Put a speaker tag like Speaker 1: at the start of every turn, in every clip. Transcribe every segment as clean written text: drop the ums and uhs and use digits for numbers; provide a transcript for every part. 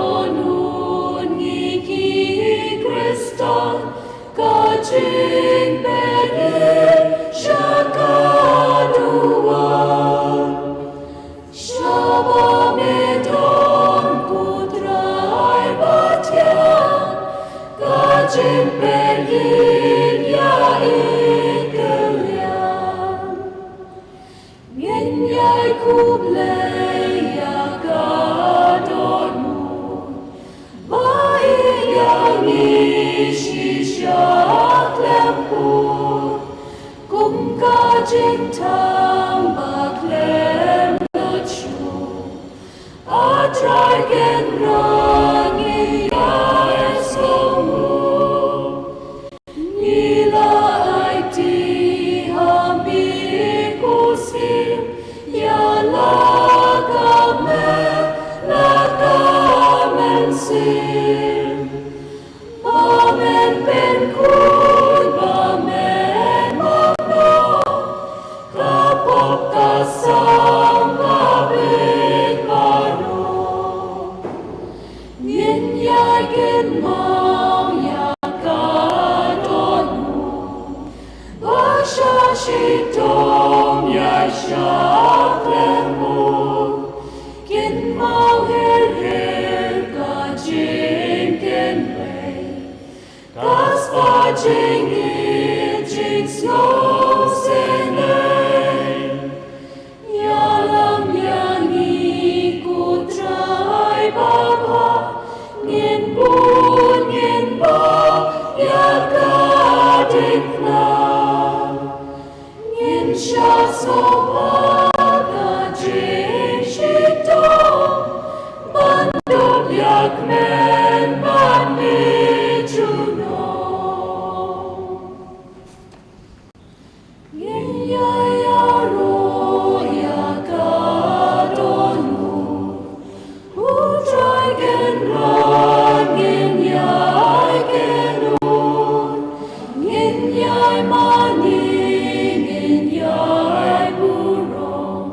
Speaker 1: Mikadonun ngiki Kristan kajing benin syakadua Shabamedon putrai batian kajing benin ya ikelian Nyenyai kublai ya kadonmu Baik yang isi syak lempur Kum kajing tambah lem lucu Trai genrangi ya somu Ila aiti hambi kusim Ya lakamen sim Bamen ben kuy bamen makno Kapok kasam kabit baru Nyenyai genmang ya kadonmu Basha shitom ya syak lembut Genmang her kajing genway Kaspa jing jing snow senay Yalam yang ikut trai baba Ngin bun ngin ba ya kading na Ngin sya sopa kajing shitong Bandok yak men ban mi juno Nyenyai aro ya kadonmu Utrai genran nyenyai genun Nyenyai mani nyenyai burong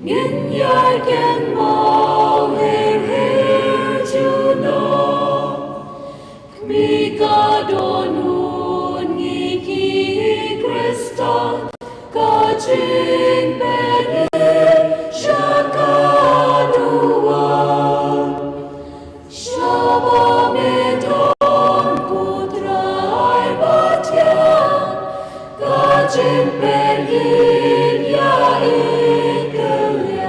Speaker 1: Nyenyai genmau her juno Mikadonun ngiki Kristan kajing benin syakadua Shabamedon putrai batian kajing benin ya ikelian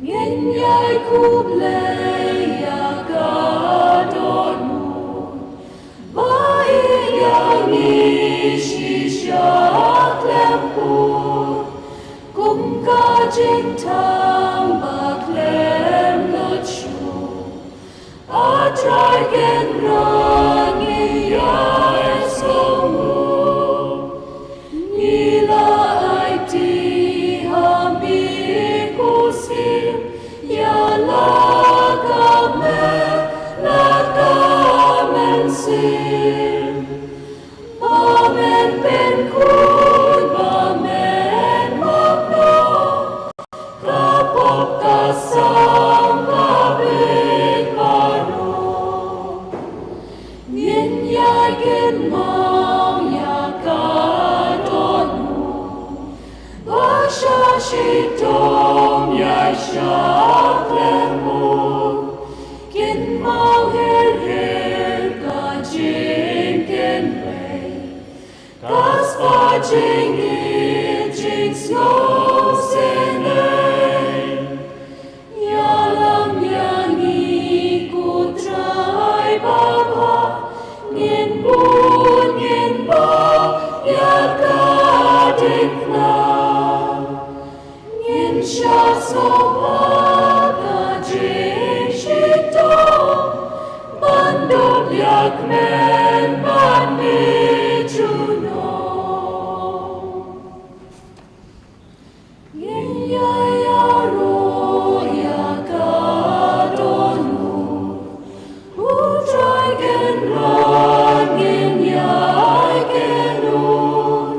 Speaker 1: Nyenyai kublai ya kadonmu Baik yang isi syak lempur Kum kajing tambah lem lucu Trai genrangi ya somu Ila aiti hambi kusim Ya lakamen sim Bamen ben kuy bamen makno Kapok kasam kabit baru Nyenyai genmang ya kadonmu Basha shitom ya syak lembut Genmang her kajing genway Kaspa jing jing snow senay Yalam yang ikut trai baba Ngin bun ngin ba ya kading na Ngin sya sopa kajing shitong Bandok yak men ban mi juno Nyenyai aro ya kadonmu Utrai genran nyenyai genun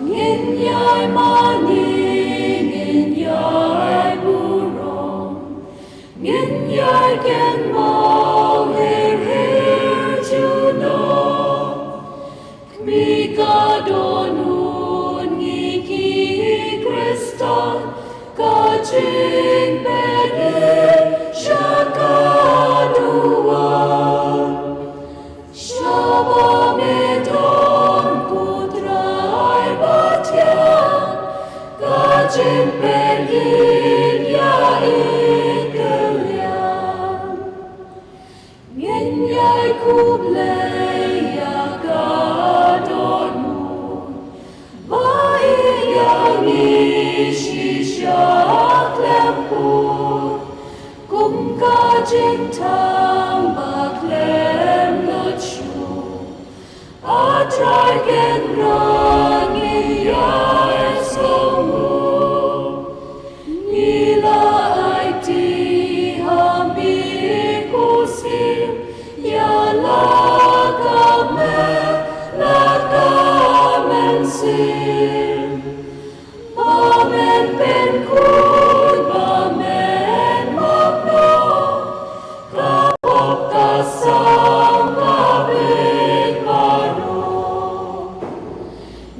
Speaker 1: Nyenyai mani nyenyai burong jing bene shakadua Shabamedon kutrai batian Kajin pergin ya ikelian Ngin yai kublei ya kadonu Bai yang ishisyak lempur Kum kajin tang baklem lucu Trai gen rangi yai somu Ila ai ti hambi kusim Ya lakamen sim Bamen ben kun, bamen magno Kapok kasang kabit pano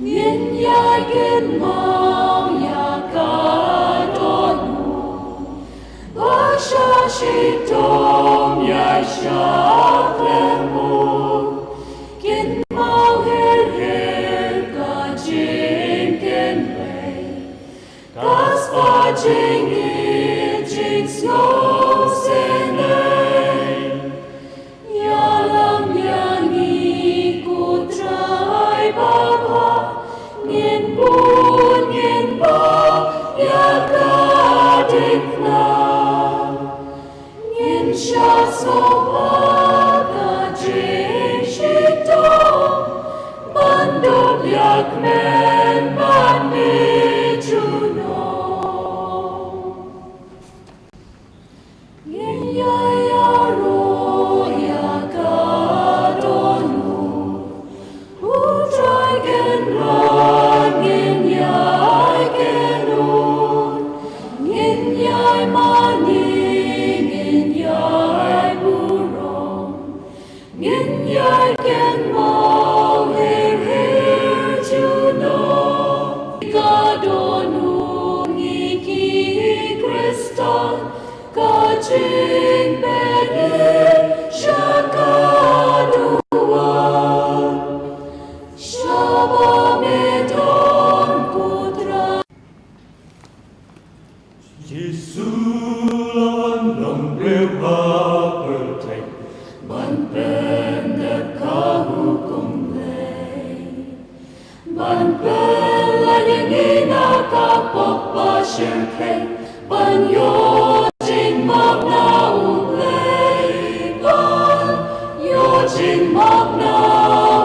Speaker 1: Ngin yai gen mong ya kadonu Basha shitom yai shak lemu Gin mong her ka jing gen wei Kaspa jing I jing snow senei Yalam yang iku trai baba Ngin bun ngin ba ya kadikna Ngin sha sopa ka jing shitong Bandok yak men ban mi juno Ngin yai aro ya kadonu Trai gen ran ngin yai genun Ngin yai mani ngin yai burong Ngin yai gen mo her juno Kadonu ngiki kristal Kajing bene shakadua Shabamedon kutra
Speaker 2: Giêsu lawan lòng rêu ba bờ thành
Speaker 1: Ban pen đẹp kahu kum lei Ban pen la yengina kapok ba shirkei Ban yo jing mok na ublei Ban yo jing mok na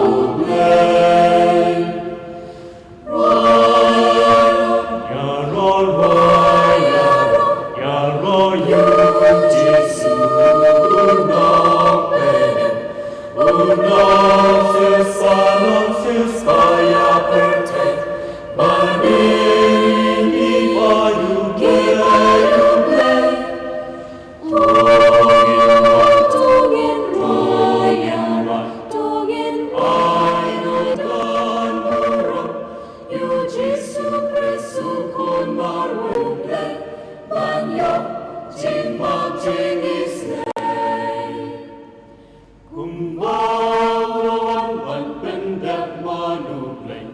Speaker 1: ublei
Speaker 2: Ya ro yu Giêsu nok benem Unom sis ya pertek Banin I bayu blei
Speaker 1: Tungin raya Tungin ai no dan burung Yu Jesu Kristu kun marwuble Banyak jing mak jing isnei
Speaker 2: Kumbawan wan pendak manublei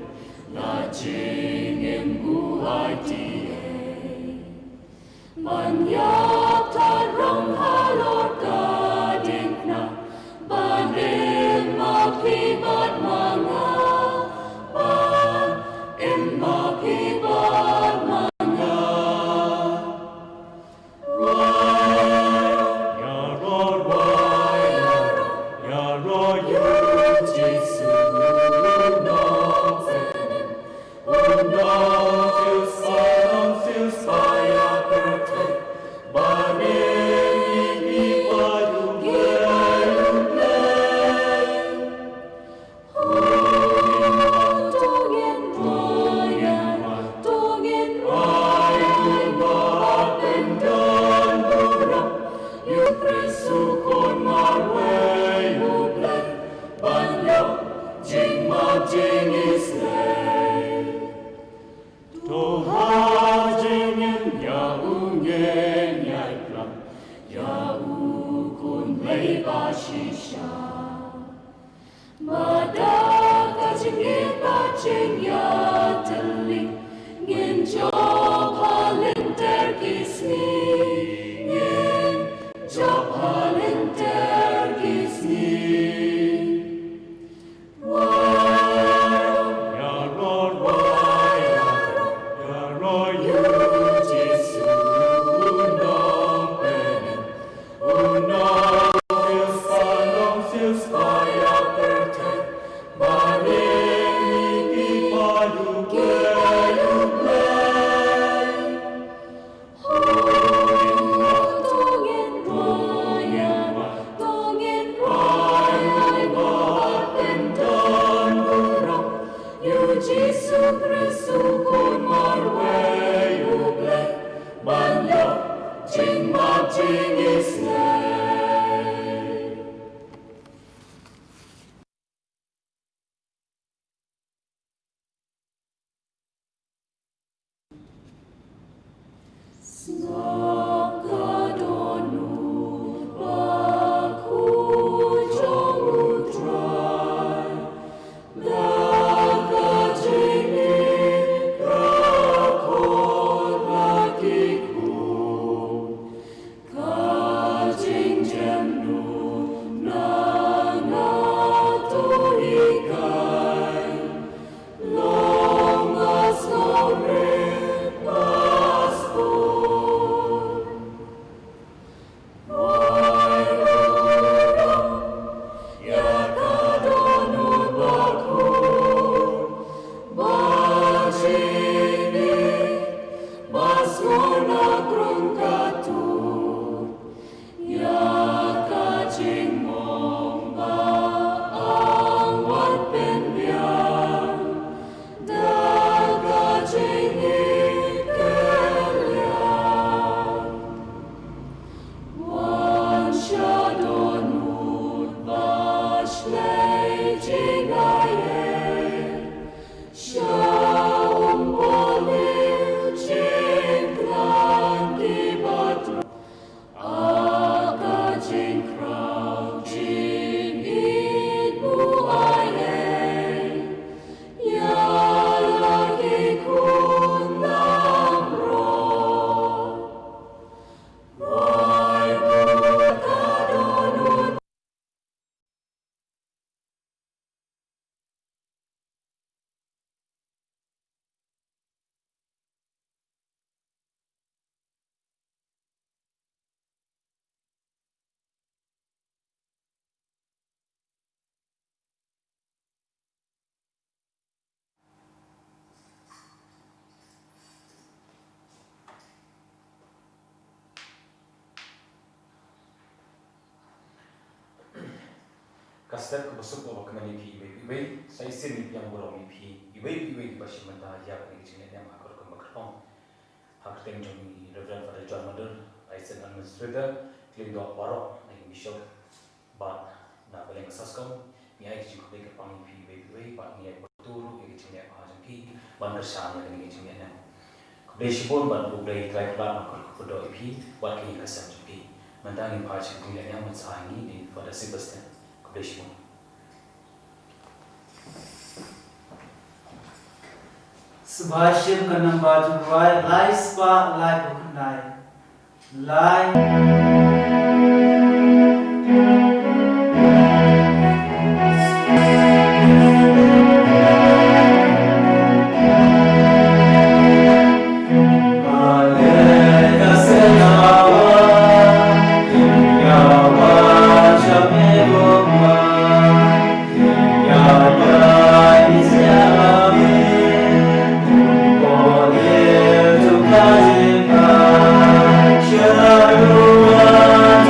Speaker 1: La jing imbu ITA Banyak tarong halor kadikna Banim makibat mga Banim makibat mga
Speaker 2: Ya ro yu
Speaker 1: Jesu nok senem
Speaker 2: Unom sis ya pertek
Speaker 1: Jing is name. Snakadonu Bakhuid Trai. Nakajini kakot lakiku. Kajing jemnu nanatuhikai. Long as no passport. Yakadonu Bakhuid. Bajini Basuna Krungkatut. Yakajing Momba ang wat penbiang. Dagajing ikeliang. Wan shadonut bashlei jingaye. Shaumpolil jingklan kibatru. Akajing krau jingit buaye. Yalagi kunamro. Wai kadonut.
Speaker 3: Kastel ko busuk ko kemani pi iwe sai sini yang borong pi iwe basi mata ya ni jine yang akor ko makrong hakten joni reverend father John Mother license administrator klindo waro na bishop ba na baleng saskom ni ai ji ko ke pang pi iwe ba ni ai turu ke jine ha jang pi ban bersama dengan jine na Beshibon ban ublai Trai plan akor ko do pi wat ki kasam pi mandani pa chi ku yang matsangi ni father Sebastian Beshibon
Speaker 4: Subhashim kanam baju ruai lai spa lai bukunai lai Maleka senawa yawa jamegoma ya isyame Sharuan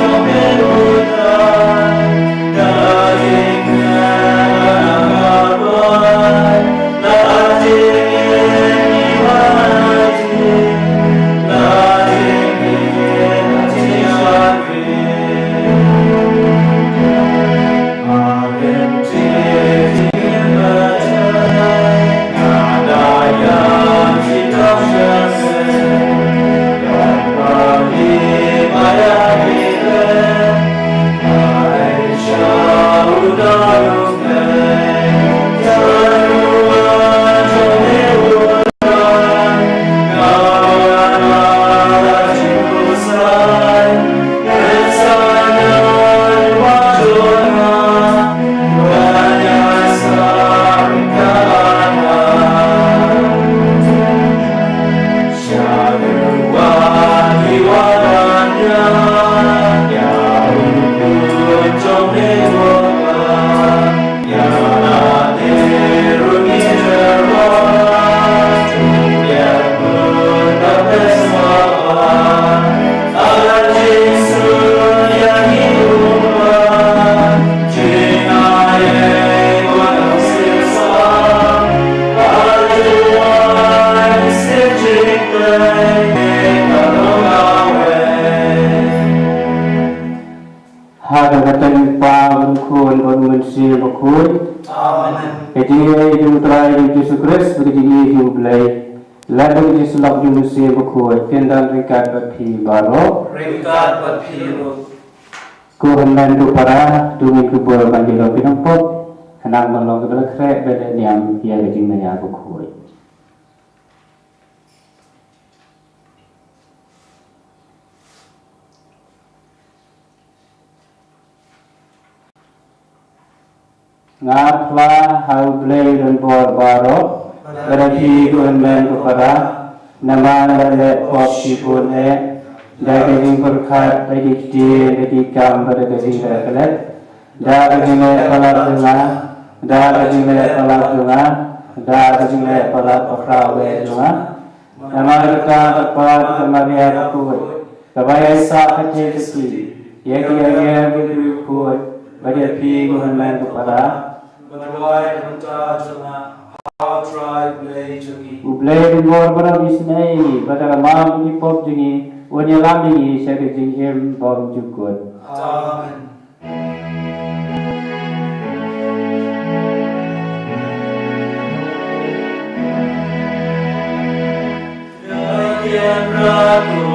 Speaker 5: si Bakhuid.
Speaker 4: Amen.
Speaker 5: Jadi jum Trai jum Yesus Kristus begini jum belai. Lalu Yesus lak jum si Bakhuid. Kendal rikat berpi baro.
Speaker 4: Rikat berpiru.
Speaker 5: Kuhnan tu para dumi kubur banjiro pinampok. Hendak melong kebelah krek beda diam ia kejing naya Bakhuid. Ngapla hau blay dan bor baro berarti kuhnan tu para nama lele pop sipun dari yang berkat dari di kam pada dari kelet dari yang pala dengar dari yang pala dengar dari yang pala perawe dengar nama kita dapat kemarin aku kebaya sah kecil kecil yang berikut pada pi kuhnan tu para
Speaker 4: Berwai mentah jema how try play jogi.
Speaker 5: Ublay bor bara bisnai pada mam di pop jingi wanyalam jingi syake jingim bom jukut.
Speaker 4: Amen. Rakyat ragu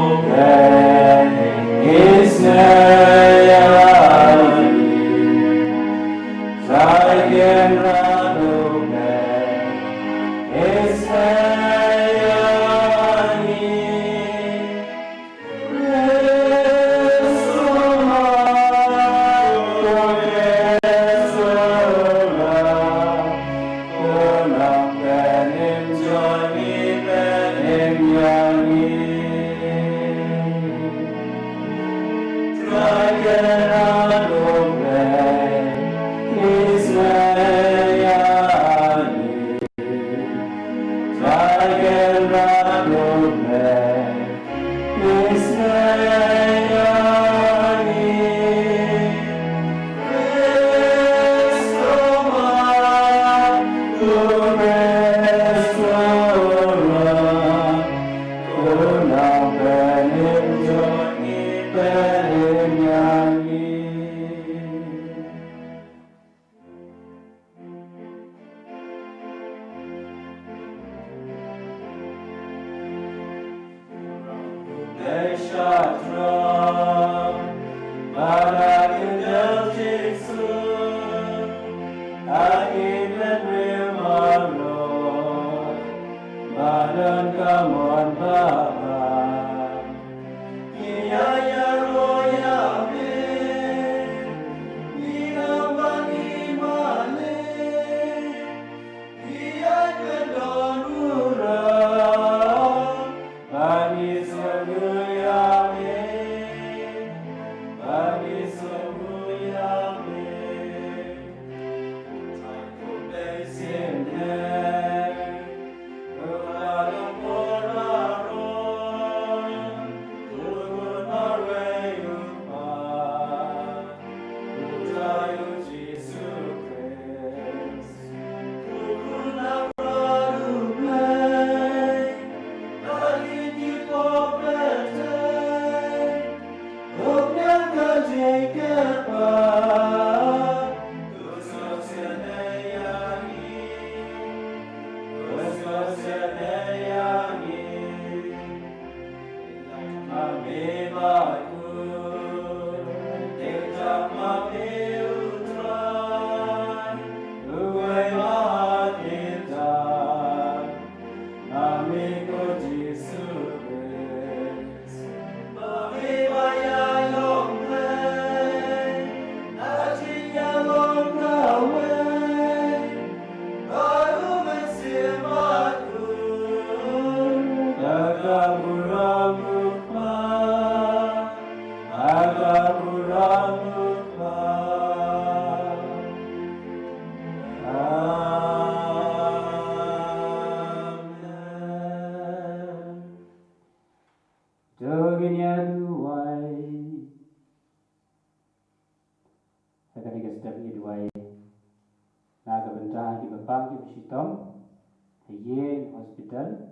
Speaker 4: hospital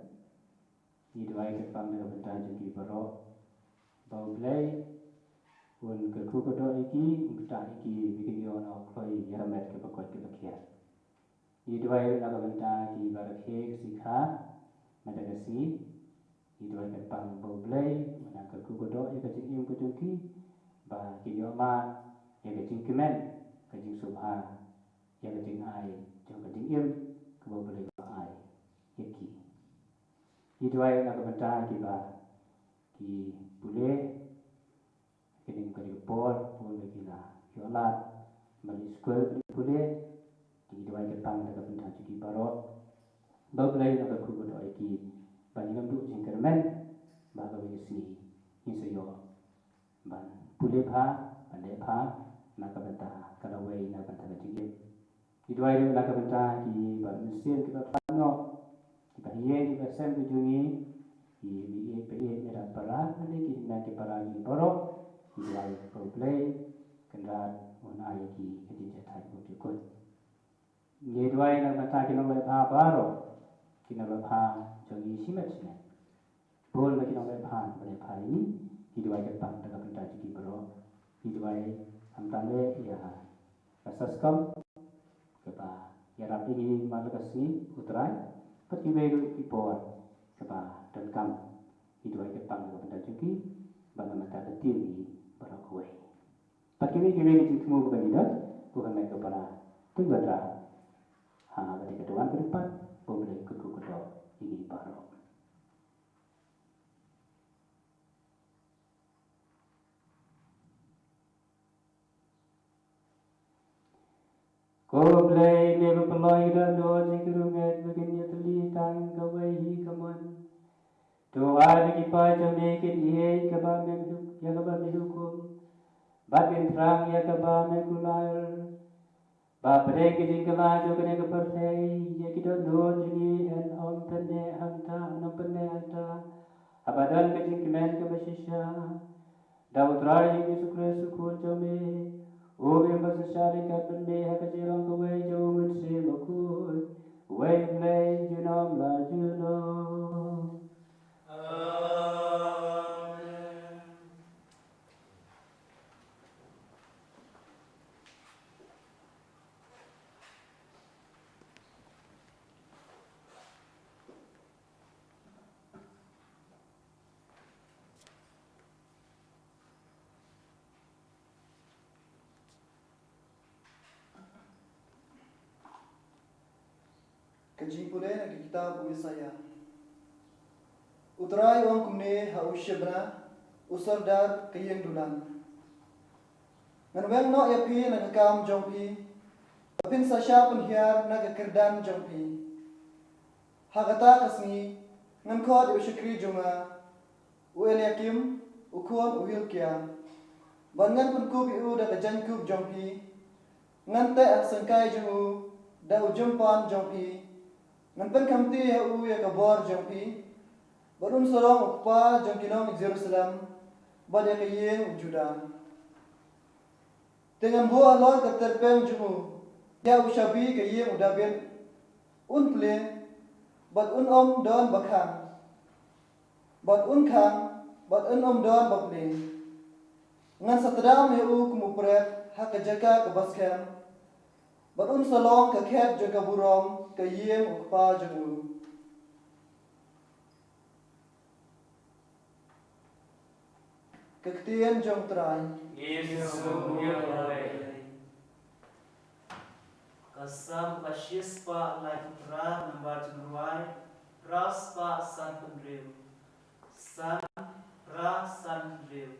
Speaker 4: di dua ke pang dengan benda jadi berok bau belai
Speaker 5: un ke ku ko do iki uta iki bikin yo no khoi ya met ke bakot ke bakia i dwai na ka benta ki barakhe sikha madagasi i dwai ke pang bo blai mana ke ku ko do ya ke jing ku ki ba ki yo ma ya ke jing kemen ke jing subha ya ke jing ai jo ke jing im ke bo blai ba ai yeki i dwai na ka benta ki ba ki bule kening kali por pun lagi lah yolat balik sekolah boleh di dua Jepang dekat benda cuci barok bagai nak aku berdoa iki banyak duduk jengkermen bagai bagi sini ini saya ban boleh pa pandai pa nak benda kalau way nak benda cuci di dua nak benda di ban mesin kita pano kita hiang kita sem kujungi di BPE ada para lagi nak para di barok Ilai problem kendaraan mana lagi kerja thai untuk ikut. Ye dua yang mata kita nak lepas baru kita lepas jadi simat simat. Bol lagi nak lepas lepas ini dua Jepang dengan benda jadi baru. Dua antara ya asaskan kepa ya rapi ini malah kasih Trai pertiwai kipor kepa dan kam dua Jepang dengan benda jadi bagaimana mata tertiri Bakhuid. Pakai kini kita semua berkandidat, bukan mereka para tunggal bagi ketuan ke depan, boleh kedua ini baru. Kau boleh lepas pelai dan doa jengkerungat baginya teli tang kawai kaman. Doa bagi pajak mekin ihai kabam yang kabam dihukum. Batin terang ya kabam yang kular. Bapre ke jingkala jo kene ke perthei ya kita no jini en om penne anta no penne anta. Abadan ke jingkemen ke basisha. Dau Trai yang sukre sukun jome. Obe masashari ka penne ha ka jirang ko wei jo mutsi Bakhuid. Wei play junom la junom.
Speaker 6: Kejimpulnya lagi kita buat saya. Utrai orang kumne hau syabna usar dar kayang dulan. Nganweng no yapi nagakam jompi. Apin sasya penhiar nagakerdan jompi. Hagata kasni ngankod usyakri jonga. Uel yakim ukon uhil kia. Bangan penkub iu da kajan kub jompi. Ngante asangkai jongu da ujumpan jompi. Nganpen kamti hau ya kabor jompi. Barun sorong ukpa jomkinong Jerusalem. Bad ya kayeng Juda. Dengan buah lor keterpeng jongu. Ya ushabi kayeng udabit. Unple. Bad un om don bakhang. Bad un khang. Bad un om don baple. Ngan satram hau kumupret hak kejaka kebaskem. Bad un salong kekhet jaga burom. Kayeng ukpa jongu. Kektian jong Trai.
Speaker 4: Yesus Kasam Kashis pa Lait-Ia nomor Trai Ras pa San Pendriu San Ra San Pendriu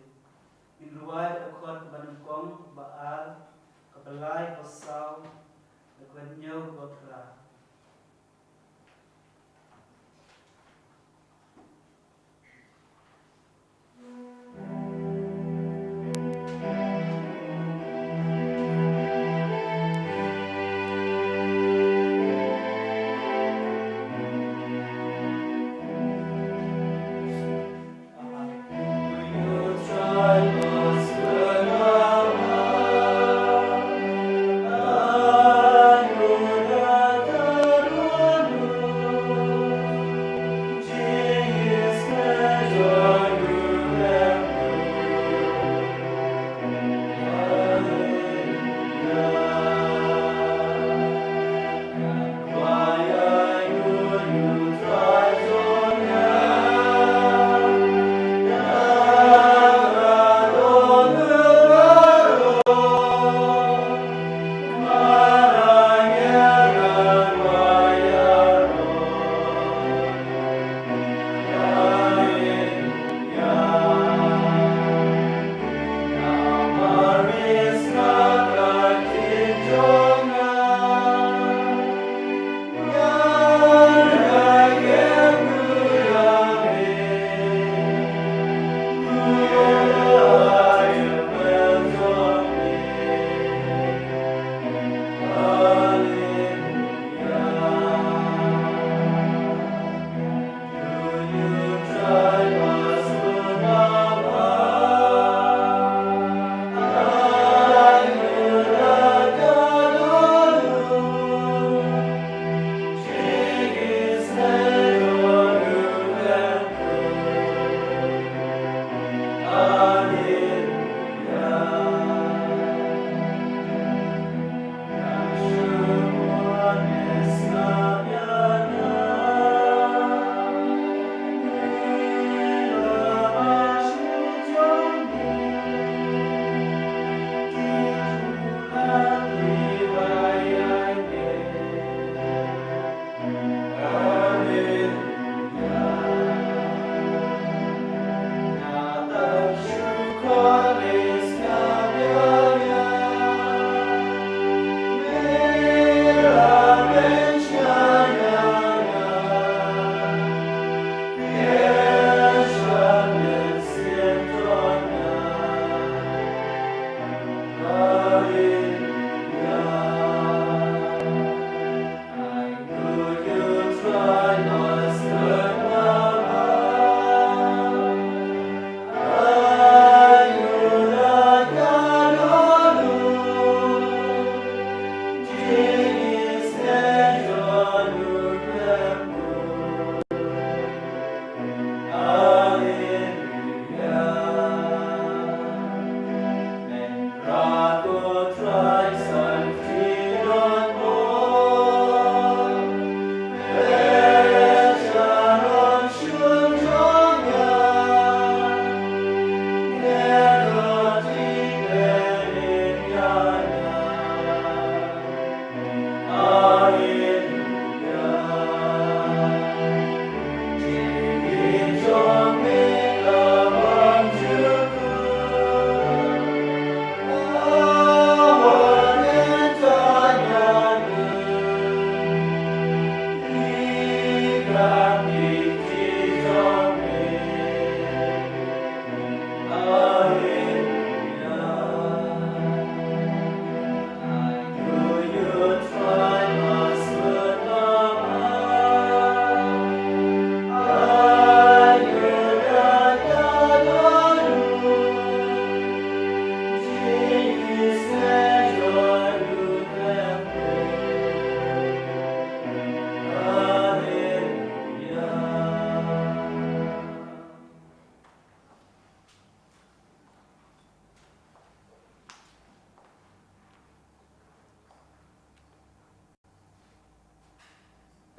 Speaker 4: Iluai akon Banungkong Baal Kabelai Pasau Akwenyo Bakra.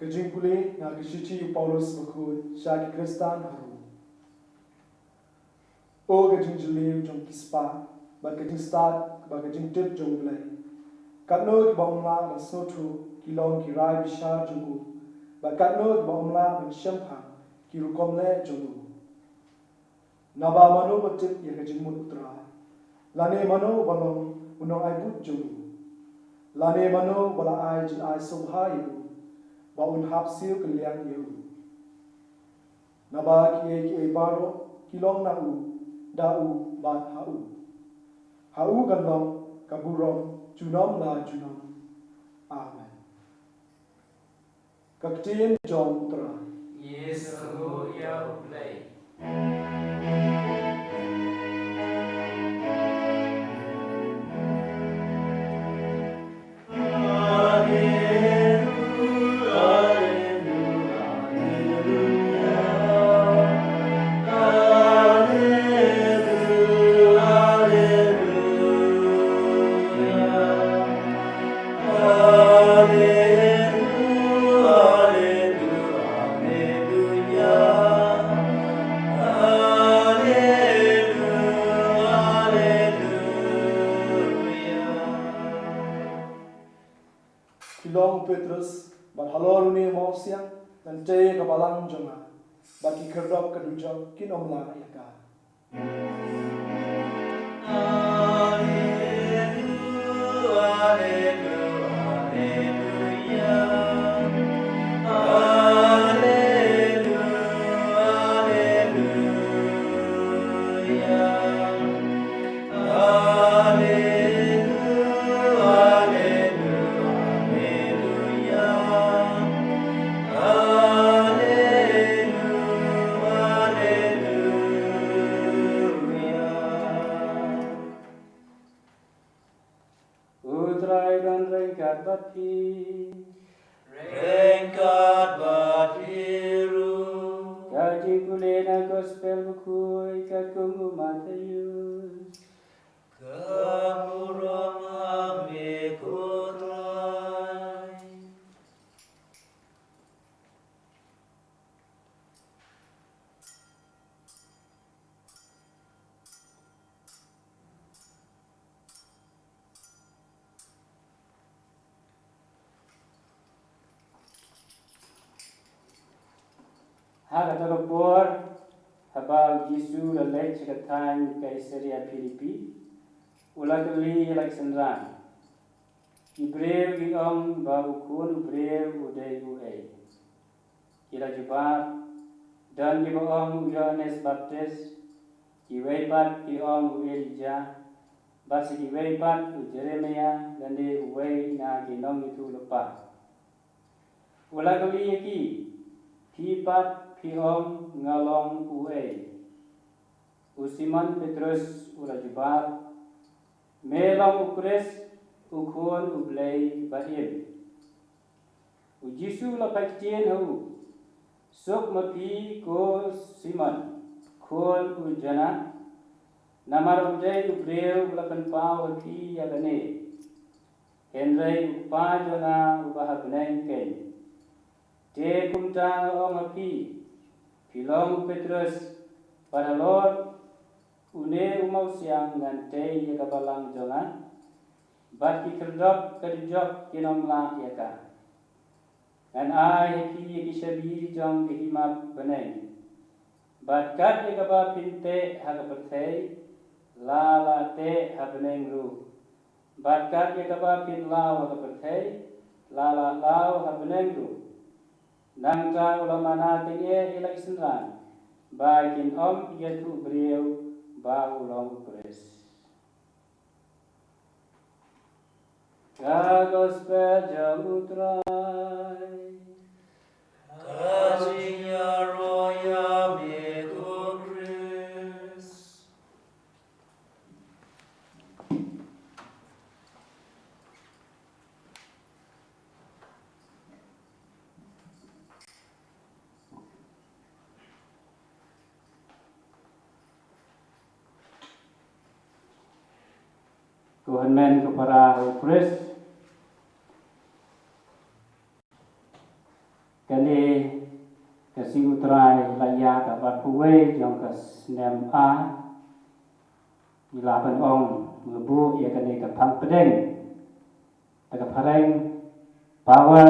Speaker 6: Kejing pulih nga kejiti Paulus Bakhuid syaki Kristan haru. O kejing jeliu jong kispa, bat kejing start, bat kejing tip jong belai. Katno ki baumla dan snotu kilong kirai bishar jongku, bat katno ki baumla dan syempang ki rukomle jongku. Naba mano batip ya kejing mut utra, lane mano balong unong ai but jongku. Lane mano bala ai jin ai sobhayu, ba un hap siu keliang yu. Naba ki baro kilong na u, da u bat ha u. Ha u ganlong kaburong junom la junom. Amen. Kaktiin jong Trai.
Speaker 5: Yes, go ya play.
Speaker 6: Kilong Petrus, bat haloruni mau siang, dan te kabalang jonga, bat ki kerdop kedujok kinomla yaka.
Speaker 5: Trai dan rengkat bati,
Speaker 2: Rengkat batiru,
Speaker 5: kaji kulena gospel Bakhuid kakum Matius.
Speaker 2: Kamurong amiku Trai.
Speaker 5: Hak atau habal Yesus lalai cekatan Kaisaria Filipi, ulah kali Alexandran. Ibreu giong bau kun Ibreu udai uai. Kira jubat dan giong Yohanes Baptis, kiwaipat giong Elijah, basi kiwaipat Jeremia dan di uai na ginong itu lepas. Ulah kali iki Pipat Piom ngalong uai. Usiman Petrus ula jubat. Melong ukres ukun ublay bahim. Ujisu la pakcien hau. Sok mapi ko Simon. Kun ujana. Namar ublay ubreu ulakan pau api yagane. Henry upajona ubahabneng ken. Te kumta ong api, pilong Petrus, panalor, une umau siang ngan te ye kabalang jongan, bat ki kerdop kedjok kinom la yaka. Ngan ai ki ye kisabi jong kihimap beneng. Bat kat ye kaba pinte hakapertei, la te habeneng ru. Bat kat ye kaba pin lau hakapertei, la lau habeneng ru. Nang ta ulama nating ilak senran, bakin om yaitu beliau bau long pres. Gospel jamu Trai,
Speaker 2: Kasihnya roya miku Kris.
Speaker 5: Tuhan men kepada Kris, Bakhuid yang ke Sngi ilapan ong ngebu ia kena ke pang pedeng ke pareng power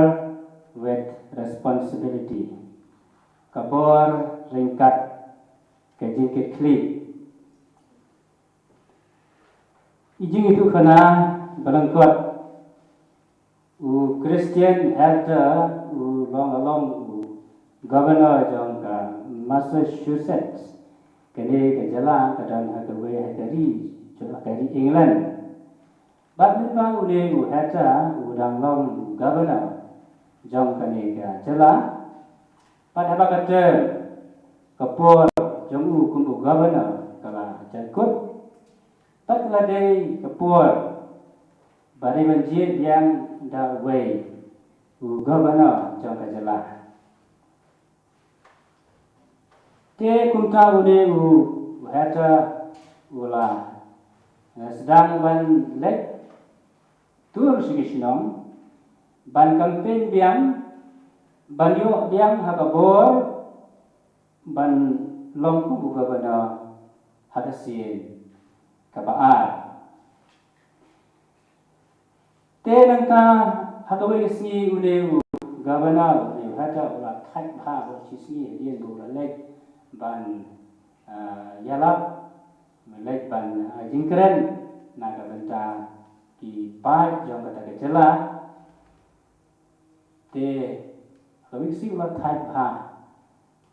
Speaker 5: with responsibility kabor ringkat ke jingkit klik ijing itu kena berangkat Christian elder long governor jong ka Massachusetts kene ke jalan kadang hakawe dari England but memang ule hata udang long governor jong kene ke jalan pada kata kapor jong kumbu governor kala jakut tak ladai kapor bari menjid yang dah way governor jong ke jalan te kunta ule hata ula sedang ban lek tur sigisnom ban campaign biang ban yo biang hakabor ban longku buka bana hadasin kabaar te nangka hakawe Sngi ule governor ule hata ula thai bha bo Sngi dien bo lek ban yalap melek ban jingkren naga benta ki pai jong kata kecela te kawiksi ulat thai pha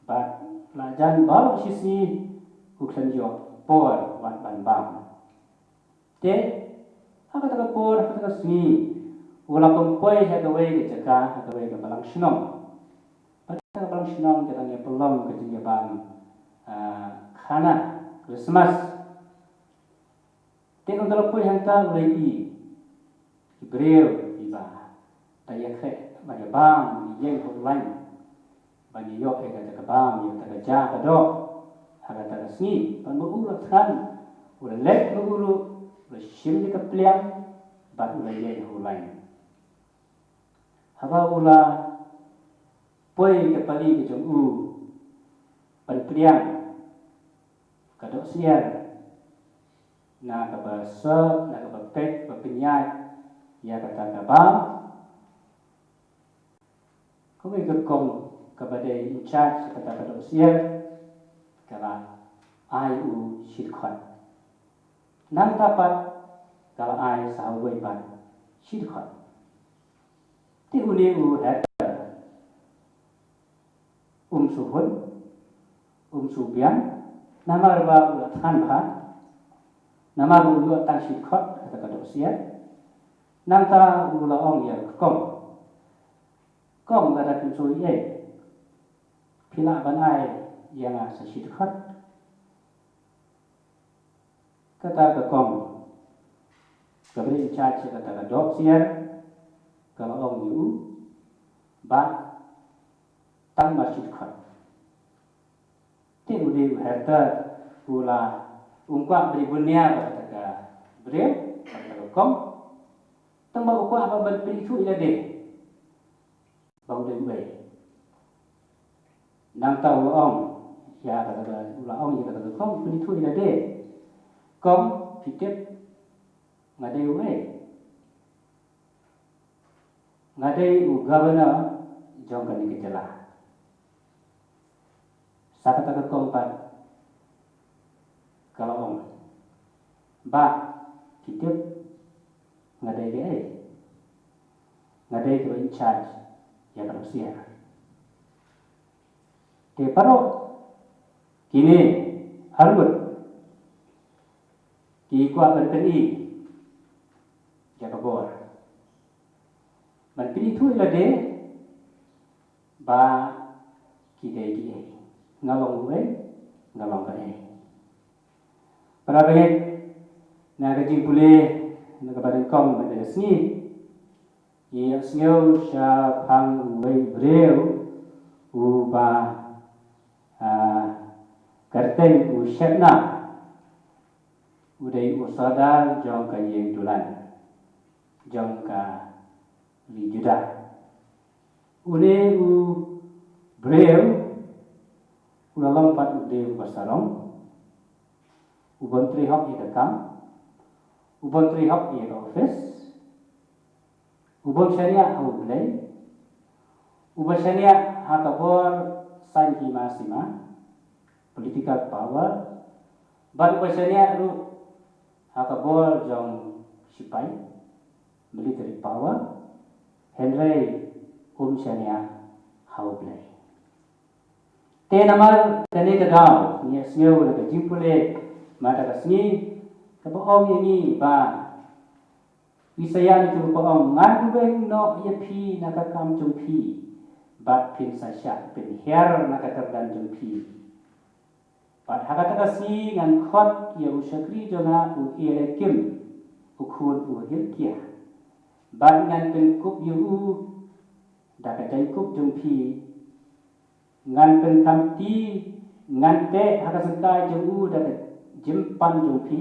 Speaker 5: bat lajan bal sisi uksan jo por wat ban bam te hakata por hakata Sngi ula kompoi hakawe ke jaka hakawe ke balang snom pada balang snom kita nge pelong ke jingaban khana Christmas te untuk pun hantar Lait-Ia Ibreu iba taya khe bagi bang yang online bagi yok kata bang yang kata ja kado kata Sngi pan berulat kan ulah lek berulu ulah sim ke pliang bat ulah yang online haba ulah poi ke pali ke jong pan pliang kadok siar na kabasa na kabapet papinyat ya kata kabam kami gerkom kepada in charge kata kadok siar kala ai shirkhat nang tapat kala ai sahawai ban shirkhat ti uni hat suhun subian nama ba ulat khan pha nama bu ulat tang shirkhat kata kadok siar nanta ula ong ya kom kata kunsoi pila ban ai yang sa shirkhat kata ke kom kabri charge kata ke dok siar kalau ong yu ba tang ma shirkhat ti udi herta ula ungkwa beri bunia kata ke bre kata ke kom tang ba ungkwa ba beri thu ila de bau de bai nang tau ong ya kata ula ong ya kata kom beri thu ila de kom pitep ngadai we ngadai governor jong kan ke jela saka tak kom pat kalau ong ba pitep ngadai ge ngadai ke in charge ya kalau sia te paro kini harut ki kwa berteni jaga bor man pini thu la de ba ki de ki ngalong we ngalong ka para benget na ka jing pule na ka badan kom ba de Sngi ye sneu sha phang we breu u ba karten u shatna udai usada jong ka yeng tulan jong ka li juda ule u breu ulalong pat ude basarong ubon tri hok ida kam ubon tri hok ida office ubon syariah au blay ubon syariah hatabor Sngi masima political power ban ubon syariah ru hatabor jong sipai military power Henry syariah hau blay te namar tani kadau ni snyo na jimpule mata kasni kaboong ini ba wisaya ni kaboong ngan beng no yapi nakakam jumpi bat pin sasya pin her nakaterdan jumpi bat hakata kasni ngan khot ya usakri jona u elekim ukhun u hilkia bat ngan pin kup yu dakatai kup jumpi ngan pen kamti ngan te hakasangkai jung da jimpan jumpi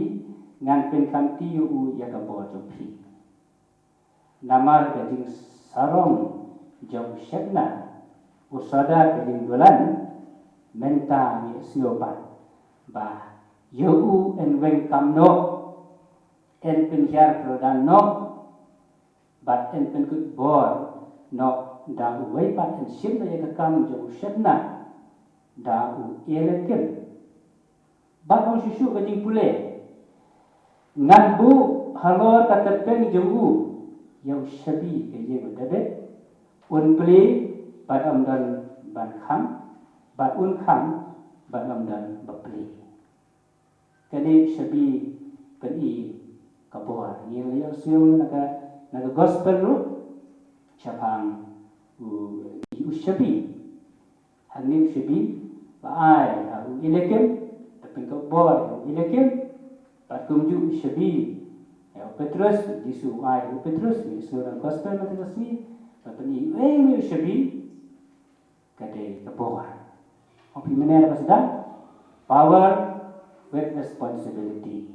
Speaker 5: ngan pen kamti u ya ka bo jumpi namar ka jing sarong jong shekna usada ka jing bulan menta ni siopan ba yu en wen kam no en pen hyar prodan no bat en pen kut bor no da uway pat en sim na ya kam jong shedna da u elekem ba ong shishu ka jing pule ngan bu halor ka terpen jong u yang shabi ke ye dabe un pli pat am dan ban kham ba un kham ba am dan ba pli kani shabi kani kabor ni ya siu na ka gospel ru chapang ushabi hangni ushabi baai au ilekem tapi kau bor ilekem pat kumju ushabi ya Petrus Yesu ai Petrus ni surah gospel matasi tapi ni ushabi kade kabor opi mana pasda power with responsibility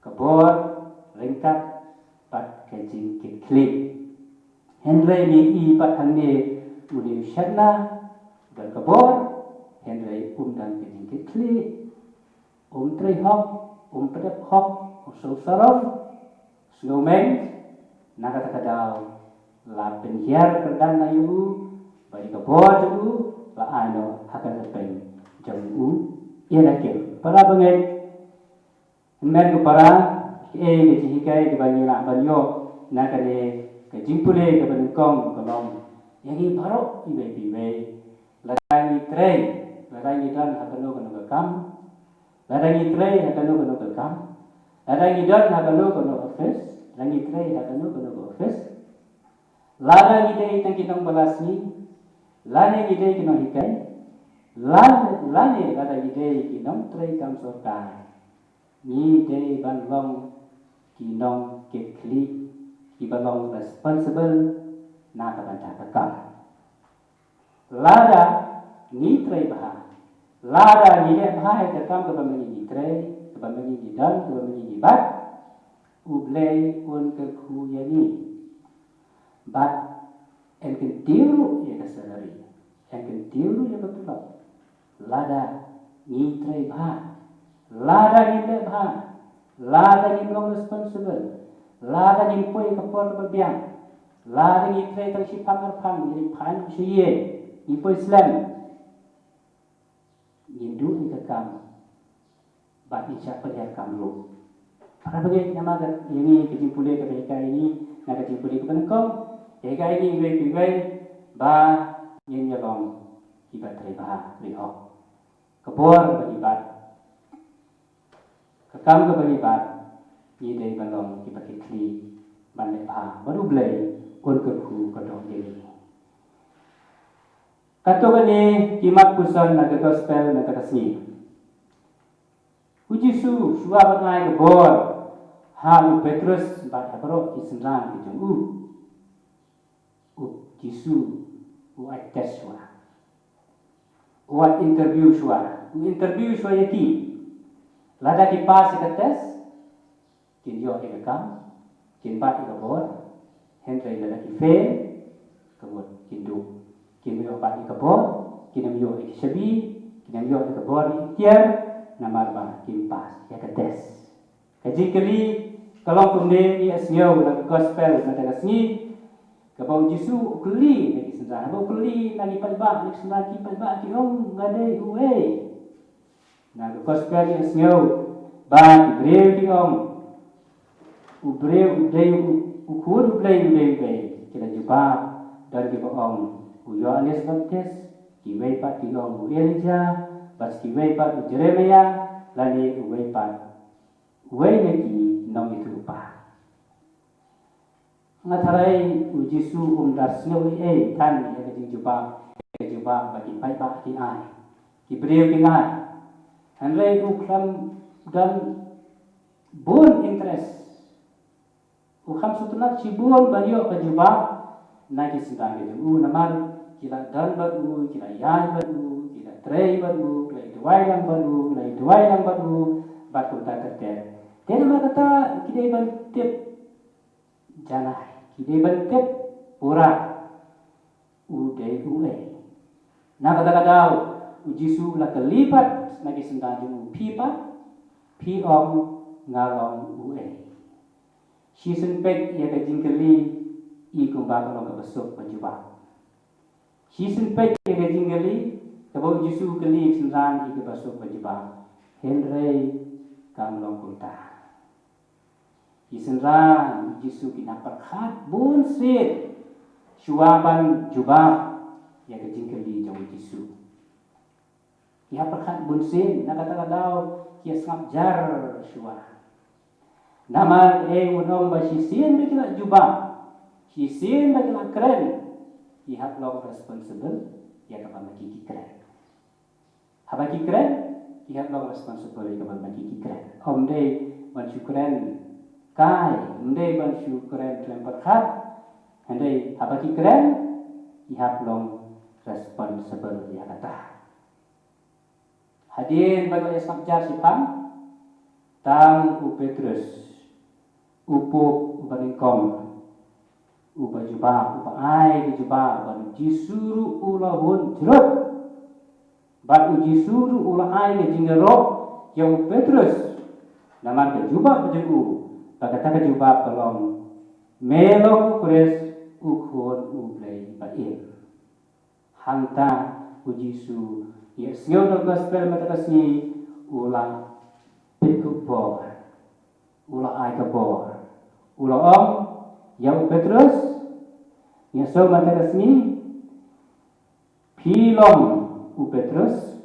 Speaker 5: kabor ringkat pat kajing klik Henry ni pat hangne uli syarna dan kabor Henry dan kejing kli tri hok pedap hok so sarong snowman nakata kadau la penhiar kerdan ayu bagi kabor tu la ano hakan pen jau ia nakil para bangai men ko para ni hikai ke bani la banyo nakane ke jimpule ke benengkong kolom yang ini baru ibe ladang Trai ladang dan hakano kono kam ladang Trai hakano kono kam ladang dan hakano kono office ladang Trai hakano kono office ladang ide itang kinong balasni ladang ide kinong hikai ladang ide kinong Trai kam sorkai ni de banlong kinong kekli ibalong responsible na kabanta kakam lada ni Trai baha lada ni le baha kakam ka bamani ni Trai ka bamani ni dan ka bamani ni bat ublay un ka khuyani bat en kentiru ya kasalari en kentiru ya betul lada ni Trai baha lada ni le baha lada ni belum responsible lada ni poi kapor babiang lada ni Trai tang sipang arpang ni pan siye ni poi Islam ni du ni kakam ba ni siapa dia kamlu para bagai nama ini kejimpule ke ini na kejimpule ke benengkong ini we ba yin yalong ibat Trai bah liho kapor beribat kakam ke beribat ni dari balong kita kekli bandai bah baru belai kun keku kodong ini kato kani kimat pusan naga gospel naga kasni ujisu suwa bangai kebor ha Petrus bat habro isendang kijung jisu tes suara interview suara yaki lada ki pas ka tes kin yo ke kam kin bat ke bor Henry lada ki fe kebot kin du kin yo bat ke bor kin yo ke shabi yang yo ke bor tiar namar ba kimpas ya ke tes kaji kali kalau kumne ni asnyo na gospel na daga Sngi ke bau Jisu keli lagi sendra bau keli lagi palba ni sendra ki palba ki ong ngade uwe na gospel ni asnyo ba breu ki ong ubreu udei ukur udei kita jumpa dari ki ong Yohanes Baptis kiwei pat ki ong Elijah pas kiwei pat Jeremia lani uwei pat uwei neki nong itu pa ngatarai Jisu das ngi tan ya ki jumpa bagi pai pa ki ai ki breu ki ai hanrei ukram dan bun interest ukam sutunat sibun banyo ke jumpa nagi sedang itu namar kila dan baru kila yan baru kila Trai baru kila dua yang baru batu tak terter dia nama kata kita bantip janai kita bantip pura udai uwe na kata Jisu la kelipat nagi sedang itu pipa pi om ngalong uwe season pek ya kejingkeli i kumbang lo besok penjuba season pek ya kejingkeli kabau Jisu keli senran i besok penjuba Henry kamlong kunta isenran Jisu kina perkhat bun sit suaban juba ya kejingkeli jauh Jisu ya perkhat bun sit na kata kia sangap jar suah nama unong ba sisin ba juba sisin ba keren ihat lo responsible ya kapan maki keren habaki keren ihat lo responsible ya kapan maki keren om dei ban syukran kai om dei ban syukran klem perkhat handai habaki keren ihat lo responsible ya kata hadir bagi esok jar sipang tang Petrus upo ubaningkom ubajuba ubai dijuba ban Jisuru ulahun jeruk ban Jisuru ulai ngejingero yang Petrus nama kejuba bejubu bagata kejuba pelong melong kures ukhon ublai bair hanta Jisu ya sngyo gospel matakasni ulang pikubor ulah ai kabor ulah om yang Petrus yang so matakasni pilong Petrus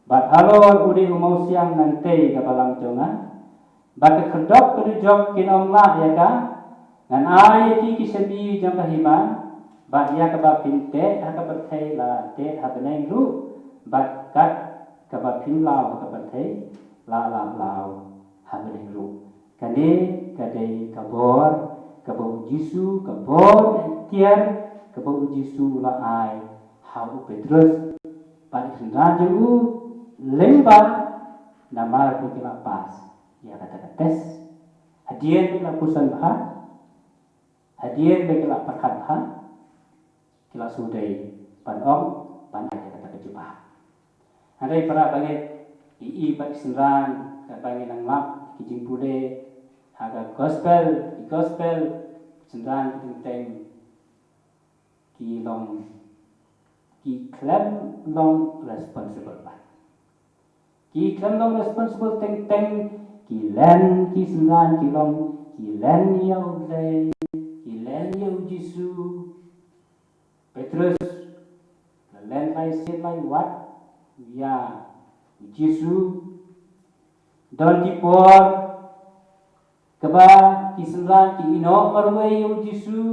Speaker 5: bat halon udi umau siang nanti kapalang jonga bat kedok kedok kinom lah ya ka dan ai ki kisebi jang kahima bat ya ka pinte ha ka berthai la te ha beneng ru bat kat ka pinlau ka berthai la ha beneng ru kane kadai kabor kabau Jisu kabor tiar kabau Jisu la ai hau Petrus pada sengaja lembar nama kita pas ya kata tes hadiah kita pusan bah hadiah kita perkat bah kita sudai panong panai kata kejupa hari para bagi i bagi senran bagi nang lap kijing pude aga gospel senran tentang kilong ki klem long responsible ba ki klem long responsible teng ki len ki senran ki long ki len yo le ki len yo Jisu Petrus len lai sit lai wat ya Jisu don ki por keba ki senran ki ino marwe yo Jisu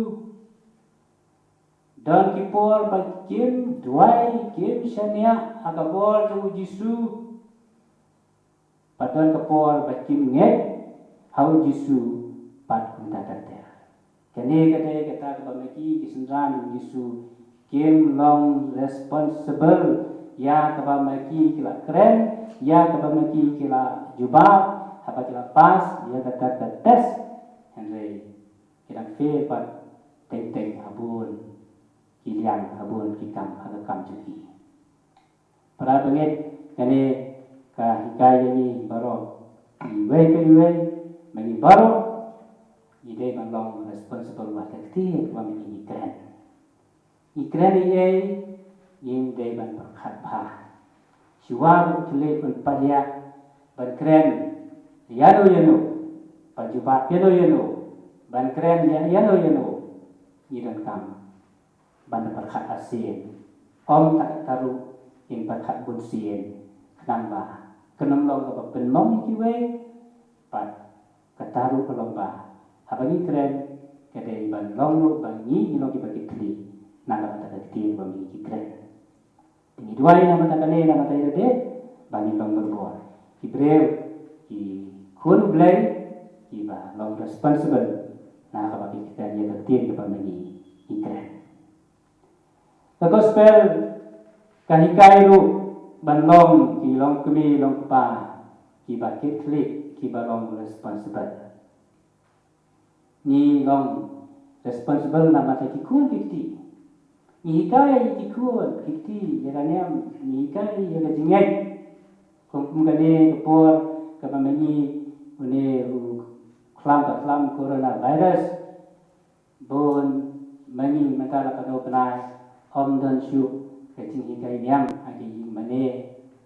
Speaker 5: dan kipor bakim duai kim shania akapor tu Jisu padan kapor bakim nge hau Jisu pat kunta ter kene kata bamaki kisendran Jisu kim long responsible ya kabamaki kila keren ya kabamaki kila jubah apa kila pas ya kata tes henry kira fe pat teng abun kilian abun kikam agakam cuki para bengit kani ka hikaya ni baro iwe magi baro ide malong responsible wa takti wa magi ikran ye yin de ban khat pha siwa tule un padya ban kren yano pajuba yano ban kren yano idan kam ban khat asin om tak taru in khat bun sien nang ba kenam long ba pen mong ki we pat kataru kolong ba habani kren kade ban long ban ni long ki ba kli nang ba ta ti ba mi ki kren ini dua ni nama tak kene nama tak ide bani long berbor ki brew ki khun blai ki ba long responsible na ka ba ki kita ye ta ti ba mi ki kren the gospel kahikai ru ban long ki long kemi long pa ki ba klik ki ba long responsible ni long responsible nama ta ki kun ki ni hikai ki kun ki ya kanem ni hikai ya ka jingai kum gane por ka ba meni une klam corona virus bon mani matala ka do panai om dan shu ka jing hikai niam aki mane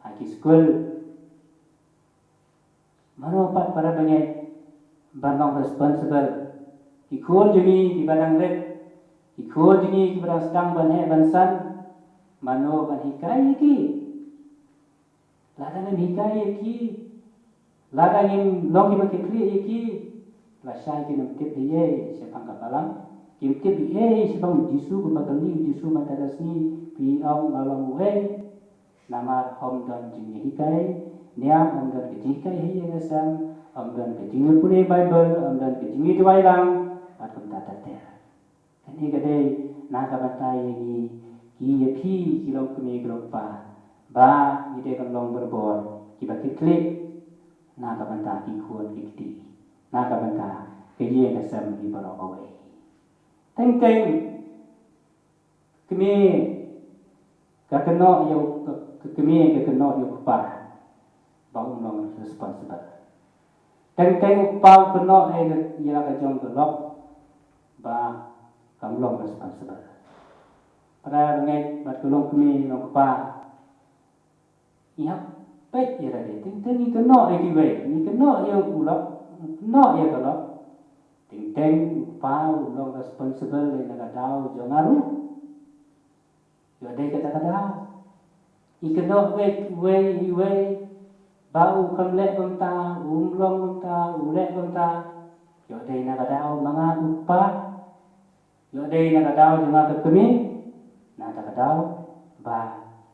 Speaker 5: aki school mano pat para bangai banong responsible ikut jemi di badang red ikut jemi di badang sedang banhe bansan mano ban hikai ki ladan hikai ki ladan long ki bakli ki la shai ki nam tip ye sepang kapalang kim tip ye sepang jisu ko magali jisu matarasni pi au ngalang we nama om dan jing hikai niam om dan hikai ye ngasam om dan jing pune bible om dan jing tuai lang atum tata ter ini gade naga batai ni ki phi kilom kumi gropa ba ide kan long berbor ki ba klik naga banta ki kuat ki naga banta ke ye kasam di baro awe teng kumi ka keno yo kumi ka keno yo pa ba long responsible teng pa keno ya ka jong ko ba kam long responsible pada ngai bat kulong kumi long pa ya pet ya de ting ni keno ki we ni keno ya ulok no ya kalo ting pa long responsible le na dau jo ngaru yo de kata dau ikeno we bau kamle konta long konta ule konta yo de na dau manga upa yo de na dau jema kemi na dau ba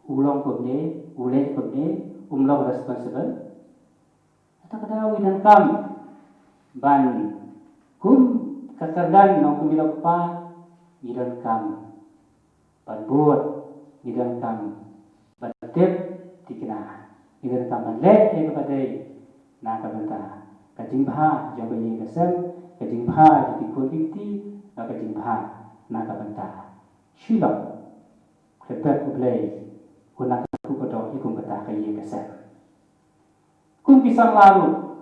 Speaker 5: ulong komne ule komne long responsible ata dau inan kam ban kum kakardan nong kumilok pa idan kam ban buat idan kam ban tip tikna idan kam ban le kepada na kabanta kajing bha jo bayi kasam kajing bha di kualiti kajing bha na kabanta shilok klepet ublay kunak ku kodo ikum kata kayi kasam kum pisang lalu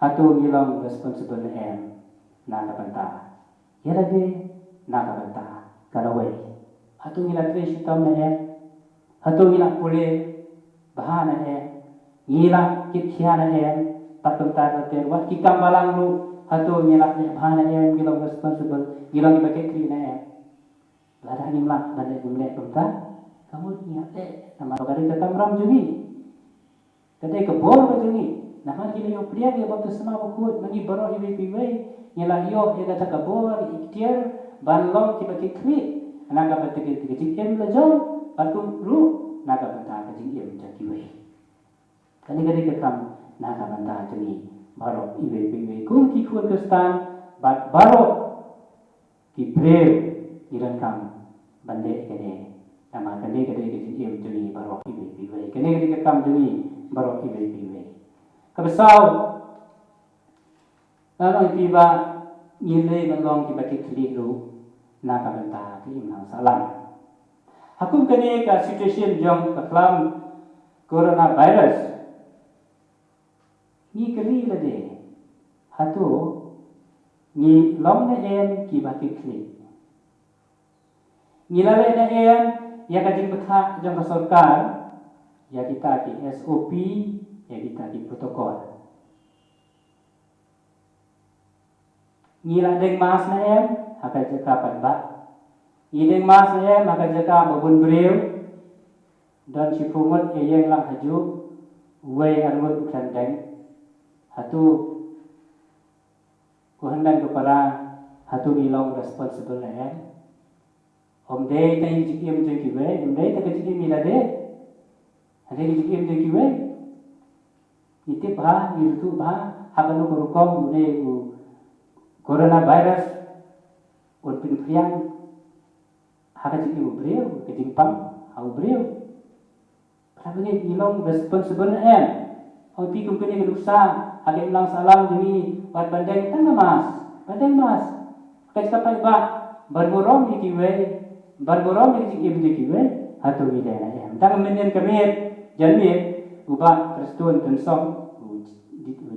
Speaker 5: hatu ngilang responsible na kabanta yarade na kabanta kalawai hatu ngilang tresh tam na hatu ngilang pule bahana ngilang kithiya na patungta ter wat kikam balang lu hatu ngilang bahana ngilang responsible ngilang ibaketri na lada ngimlak lada ngimlek pemta kamu ingat nama kali ketamram jungi kadai kebol jungi nama kini yo priya ke waktu sama Bakhuid magi baro iwe piwe nyela yo ya kata kabor ikhtiar banlong ki baki kli naga batike tikem la jom patum ru naga banta ka jing em jaki we kali ke kam naga banta jeni baro iwe piwe kum ki khun kestan baro ki brew iran kam bande kene nama kali ke jing em jeni baro iwe piwe kali ke kam jeni baro iwe piwe kabesau lalu tiba ngile balong ki baki keliru na kabenta ki imang salam hakum kene ka situation jong ka klam coronavirus ni kali la de hatu ni long na en ki ba ki kli ni la na en ya ka jing betha jong ka sarkar ya kita ki SOP ya kita ki protokol ni la deng mas na em haka jaka pan ba ni deng mas na em haka jaka babun breu dan si promote yang lang haju way armut kan deng hatu ko handan ko para hatu ni long responsible em om day tay jikim je ki way om day ta jikim mi la de ade jikim je ki way ite ba ni tu ba habanu ko kom ne coronavirus un pin priang haka jikim breu ke jingpang au breu Habis ni long responsible em. Au pi kum kene kedusa, age ulang salam demi wat bandeng tan mas. Bandeng mas. Kaj kapai ba barborom iki we, barborom iki ki we, hatu ni dena em. Tang menen kemet, janmit uba kristun tan som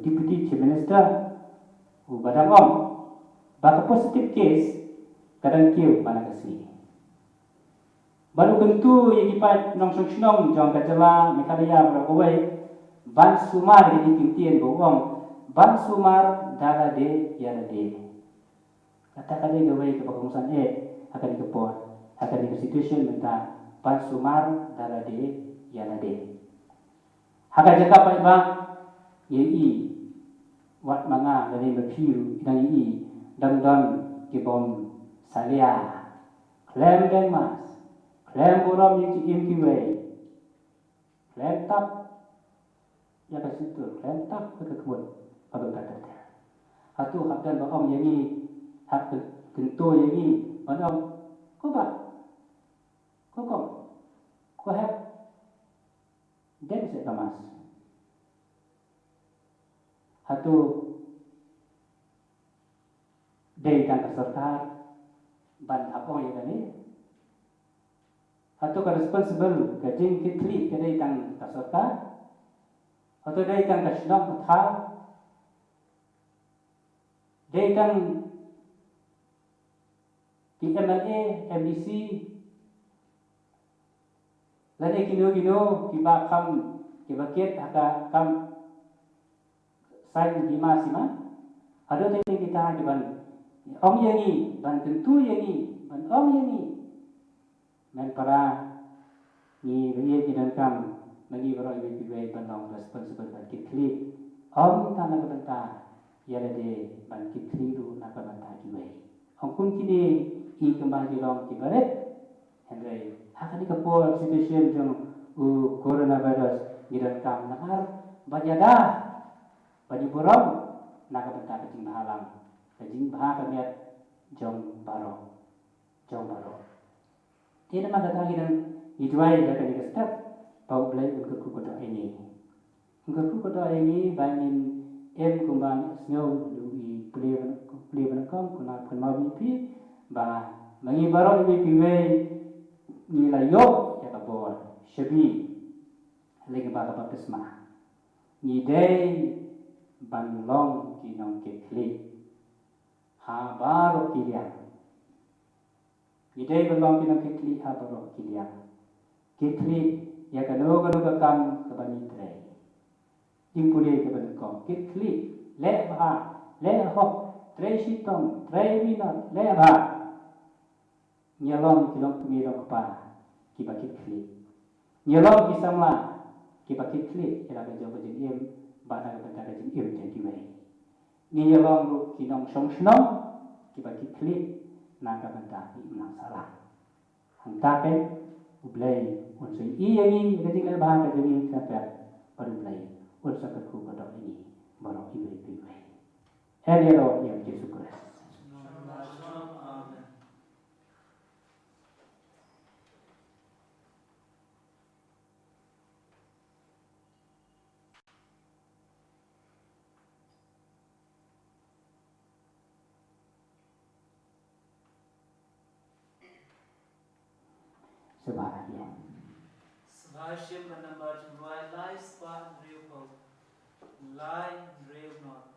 Speaker 5: deputy chief minister ubadang om. Ba positive case kadang kiu mana kasi. Baru tentu yang kita nong song jong kacala mekalaya berakawai ban sumar di kintian bawang ban sumar dala de yana de kata kali gawai ke pengurusan akan dikepot akan di constitution minta ban sumar dala de yana de haka jaka pai ba yi wat manga dari bepiu dan yi dang ki bom salia klem dan mas Lem borom yang cikim kiwai, lem tak, ya kasitu, lem tak kekebun, pada kata dia. Hatu hakdan bakom yang ini, hak tentu yang ini, bakom, kau ba, kau have, dan saya kamas. Hatu, dari tangga serta, ban hakong yang ini. Atau ka responsible ka jing kitli ka dai tang kasota atau dai tang kasnok tha dai tang MLA MDC lade kino ki ba kam ki baket haka kam sain hima sima ado dai kita di ban om yangi ban tentu yangi ban om yangi dan para ni beriak dan kam bagi beroi BPW bandong responsible dan kitli om tanah kebentar ya de ban kitli ru nak kebentar kiwe om kun kini I kembali long kibaret hendai hak ni kapol situation jong coronavirus gidan kam nakar banyada bani borong nak kebentar kecing bahalang kecing bah kamiat jong baro Tidak mahu kata kita hidwai dari kita step bau belai untuk kuda ini. Untuk kuda ini bangin kumbang snow lui pelihan kom kuna mau bipi bah mangi baru ini piwe nilai yo ya kabor shabi lagi baga baptisma ni day banlong kinong kekli ha baru kilian Idai belong kinang kitli habaro kiliang. Kitli ya kano ka kam kabani trai. Impuli ka ban kitli le ba le hok trai sitong trai minot le ba. Nyalong kilong kumiro pa kiba kitli. Nyalong kisamla kiba kitli ila ka jogo jim bana ka banta jim jadi wei. Nyalong lu kinong song kiba kitli naga banta imang salah. Hangtape ublay unsay iyangi kating bahan kadimi kapet parublay unsa kadku kadok ini barok ibay. Hello ya Yesus Kristus. Sebahagia.
Speaker 4: Worship and number right lies spot real hope. Lie real not.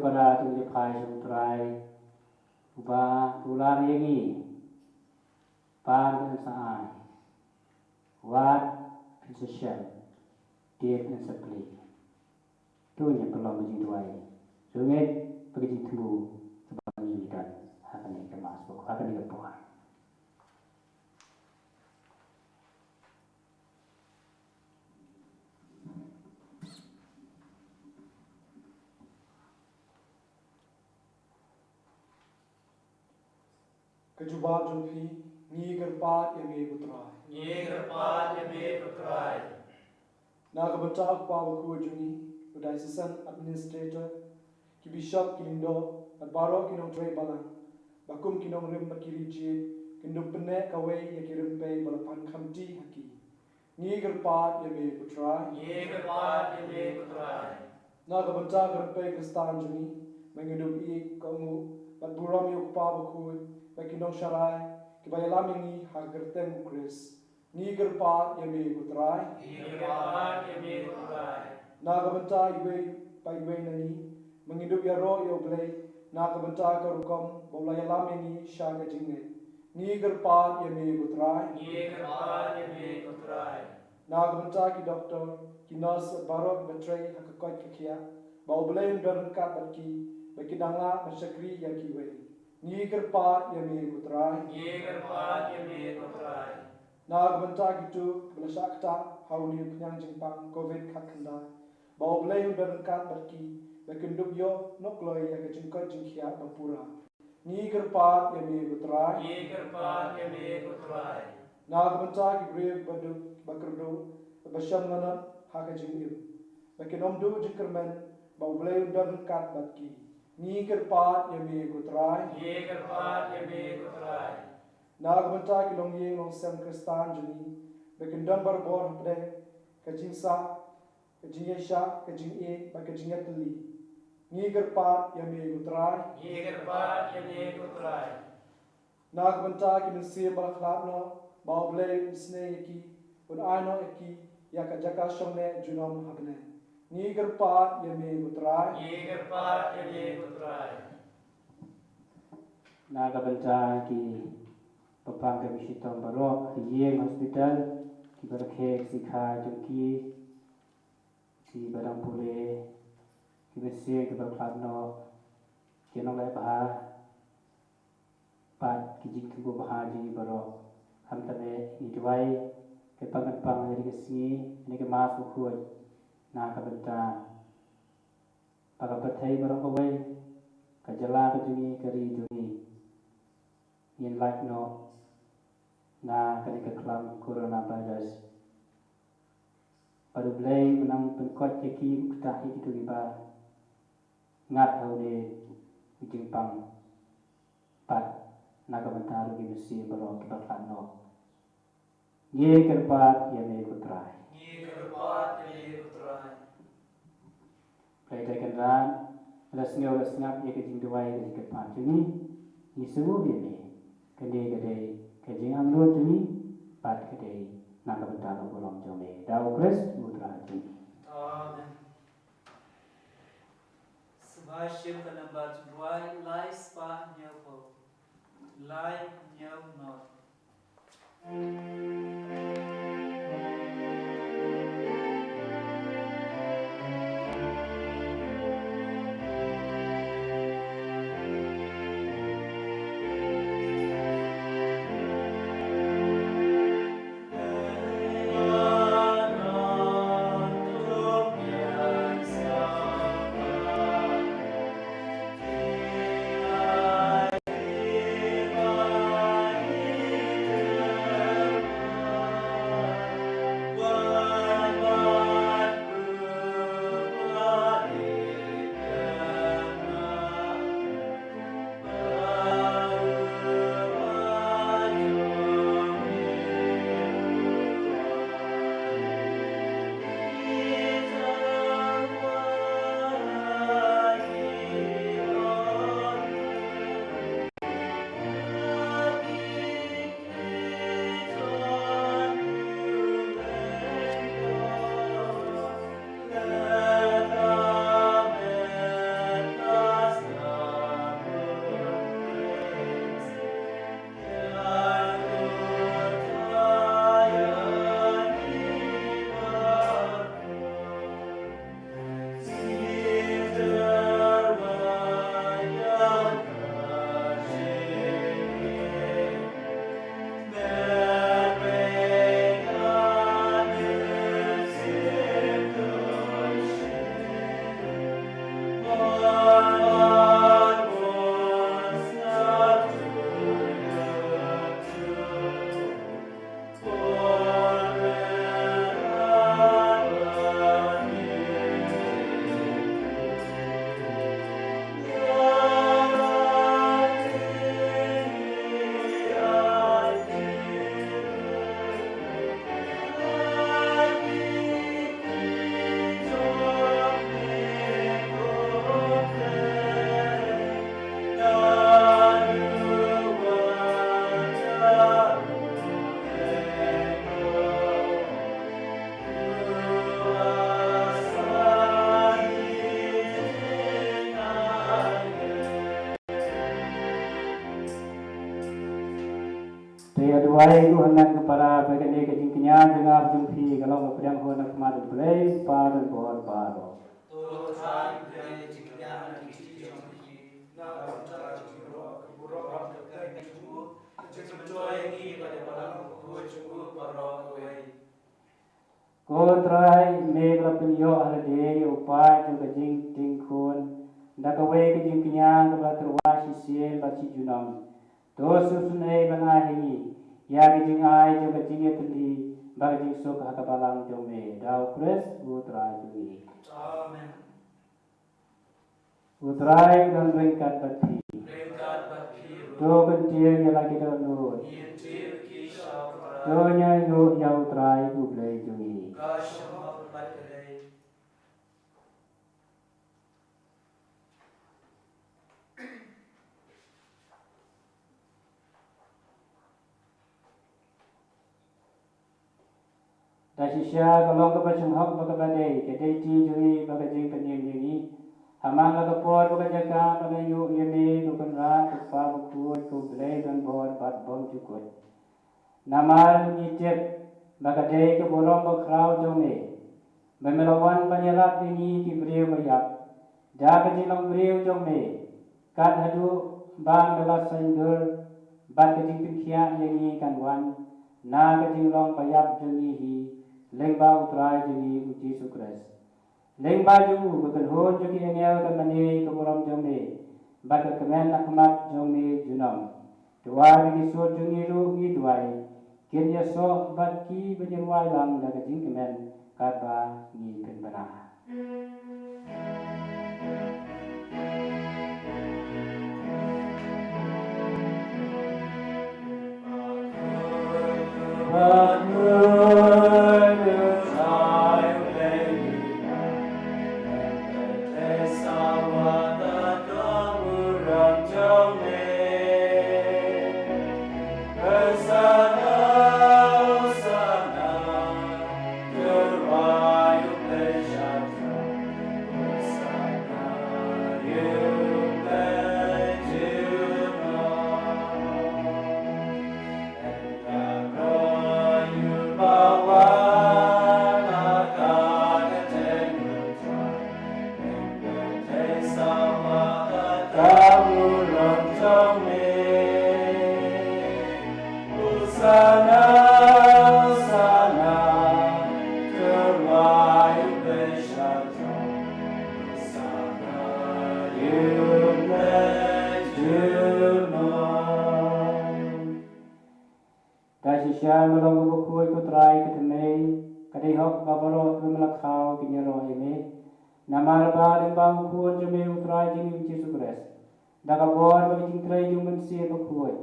Speaker 5: kepada tulis pai Trai ubah tular yangi pan dan saai wat sesial dia dan sepli tu yang perlu menjiduai sungai pergi temu sebagai dan akan dikemas akan dikepuan
Speaker 6: Kejubah jumpi ni gerpat yang Trai.
Speaker 2: Ye gerpat ye Trai.
Speaker 6: Na kebetul Bakhuid juni, diocesan administrator, ki bishop kilindo, at baro kinong Trai balang, bakum kinong rim makiri jid, kindung penek kawai ya kirim pay balapan kamti haki. Ni gerpat yang Trai.
Speaker 2: Ye gerpat ye Trai.
Speaker 6: Na kebetul gerpai Kristan juni, menghidup i kamu, bat buram yuk Bakhuid, bakinong syarai, kibayalam ini hagertem Kris. Ni gerpat yang Trai.
Speaker 2: Ye gerpat ye Trai.
Speaker 6: Na kabenta iwe pa iwe nani menghidup ya roh ya blay na kabenta karukom baulaya lameni syaga jingne ni gerpat ya Trai.
Speaker 2: Ye gerpat ye Trai.
Speaker 6: Na kabenta ki doktor ki nurse barok betray hakakot kikia bau blay berkat batki bagi dangla masyakri ya kiwe ni gerpat ya Trai.
Speaker 2: Ye gerpat ye Trai.
Speaker 6: Na kabenta gitu belasakta hauni penyang jingpang covid kakanda bau blay berkat batki bakindup yo nokloi ya kejingkot jingkia bampura ni gerpat ya Trai.
Speaker 2: Ye gerpat ye Trai.
Speaker 6: Na kabenta ki brave baduk bakerdo basyam nanat hakajingim bakinom du jingkermen bau blay berkat batki ni gerpat ya Trai.
Speaker 2: Ye gerpat ye Trai.
Speaker 6: Na kabenta ki long ye long sem Kristan juni bakindon barbor pedeng kajingsa kajingyesha kajingye bakajingyatli ni gerpat ya Trai.
Speaker 2: Ye gerpat ye Trai.
Speaker 6: Na kabenta ki nusir balakhlap no bau blay Sngi ki un aino eki ya kajaka shomne junom hagne ni gerpat ya Trai.
Speaker 2: Ye gerpat ye Trai.
Speaker 5: na kabenta ki papang kami sitom barok yeng hospital ki berkhek sikha jungki si barang pule ki besie ki berkladno ki nong lai baha pat ki jing ki baha ji barok ham tane ni dwai ke pang dari kesi ni ke mas Bakhuid na kabenta pagapathai barok awai kajala kajungi kari jungi yin like no na ketika kelam coronavirus baru belai menang penkot ceki ketahi itu riba ngat hau de jingpang pat naga mentar gi besi baro kita no ye kerpat ye me Trai.
Speaker 2: Ye gerpat ye Trai.
Speaker 5: Play tekan ran lasngau lasngap ye kejing duai ye kerpat ini ni semua ye me kede kejing amlo ini pat kede naga mentar bolong jome dau Kris mutra ini.
Speaker 2: Amen.
Speaker 4: Subhashim kanambat ruai lai spa nyopo. Lai nyom not.
Speaker 2: Ye
Speaker 5: Tuai ku hendak kepada begini kejing kenyang dengar jumpi kalau kepadang ho nak madu play padan bor baro.
Speaker 2: To trai play jikyan na kiti jompi. Na kontra jiro burok ke chungu. Kejoy ni pada balang ku chungu barok we.
Speaker 5: Ko trai me lapen yo holiday upai tu kejing tingkun. Dak away kejing kenyang kepada terwasi sien baci junam. To susunai bangahi. Ya kejing ai jo kejing etli bagi sok hakabalang jo me dau pres utrai jungi.
Speaker 2: Amen.
Speaker 5: Utrai dan ringkat bati.
Speaker 2: Ringkat bati.
Speaker 5: Do kentir ya lagi do nur.
Speaker 2: Yentir kisah pra.
Speaker 5: Do nya yo ya utrai ublai jungi.
Speaker 2: Kashmah batai.
Speaker 5: Dasisya kalau kebacang hak bakabadai kedai ti jungi bakajing penyim jungi. Hamang lakapor bakajaga bakayu yemi bukan rat tupa bukut kublai dan bor bat bom cukut. Namal ngicip bakadai ke borong bakrau jome. Memelawan panyarat ini kibriu mayap. Jaga jilang briu jome. Kat hadu bang belas sandur bat kejing pingkian yangi kanwan. Na kejing long payap jungi hi. Lengba utrai jungi uji sukres. Lengba jungu bukan hon jungi engel kan mani kemuram jome. Bat kemen nakmat jome junam. Dua bagi sur jungi ru ngi duai. Kenya so bat ki berjeruai lang dah kejing kemen kata ngi penbana. Dasisya melong Bakhuid ko Trai ketemei kadai hok babaro melakau kinyaro ini. Nama raba lembang Bakhuid jome utrai jing uji sukres. Daga bor bagi Trai jumen si Bakhuid.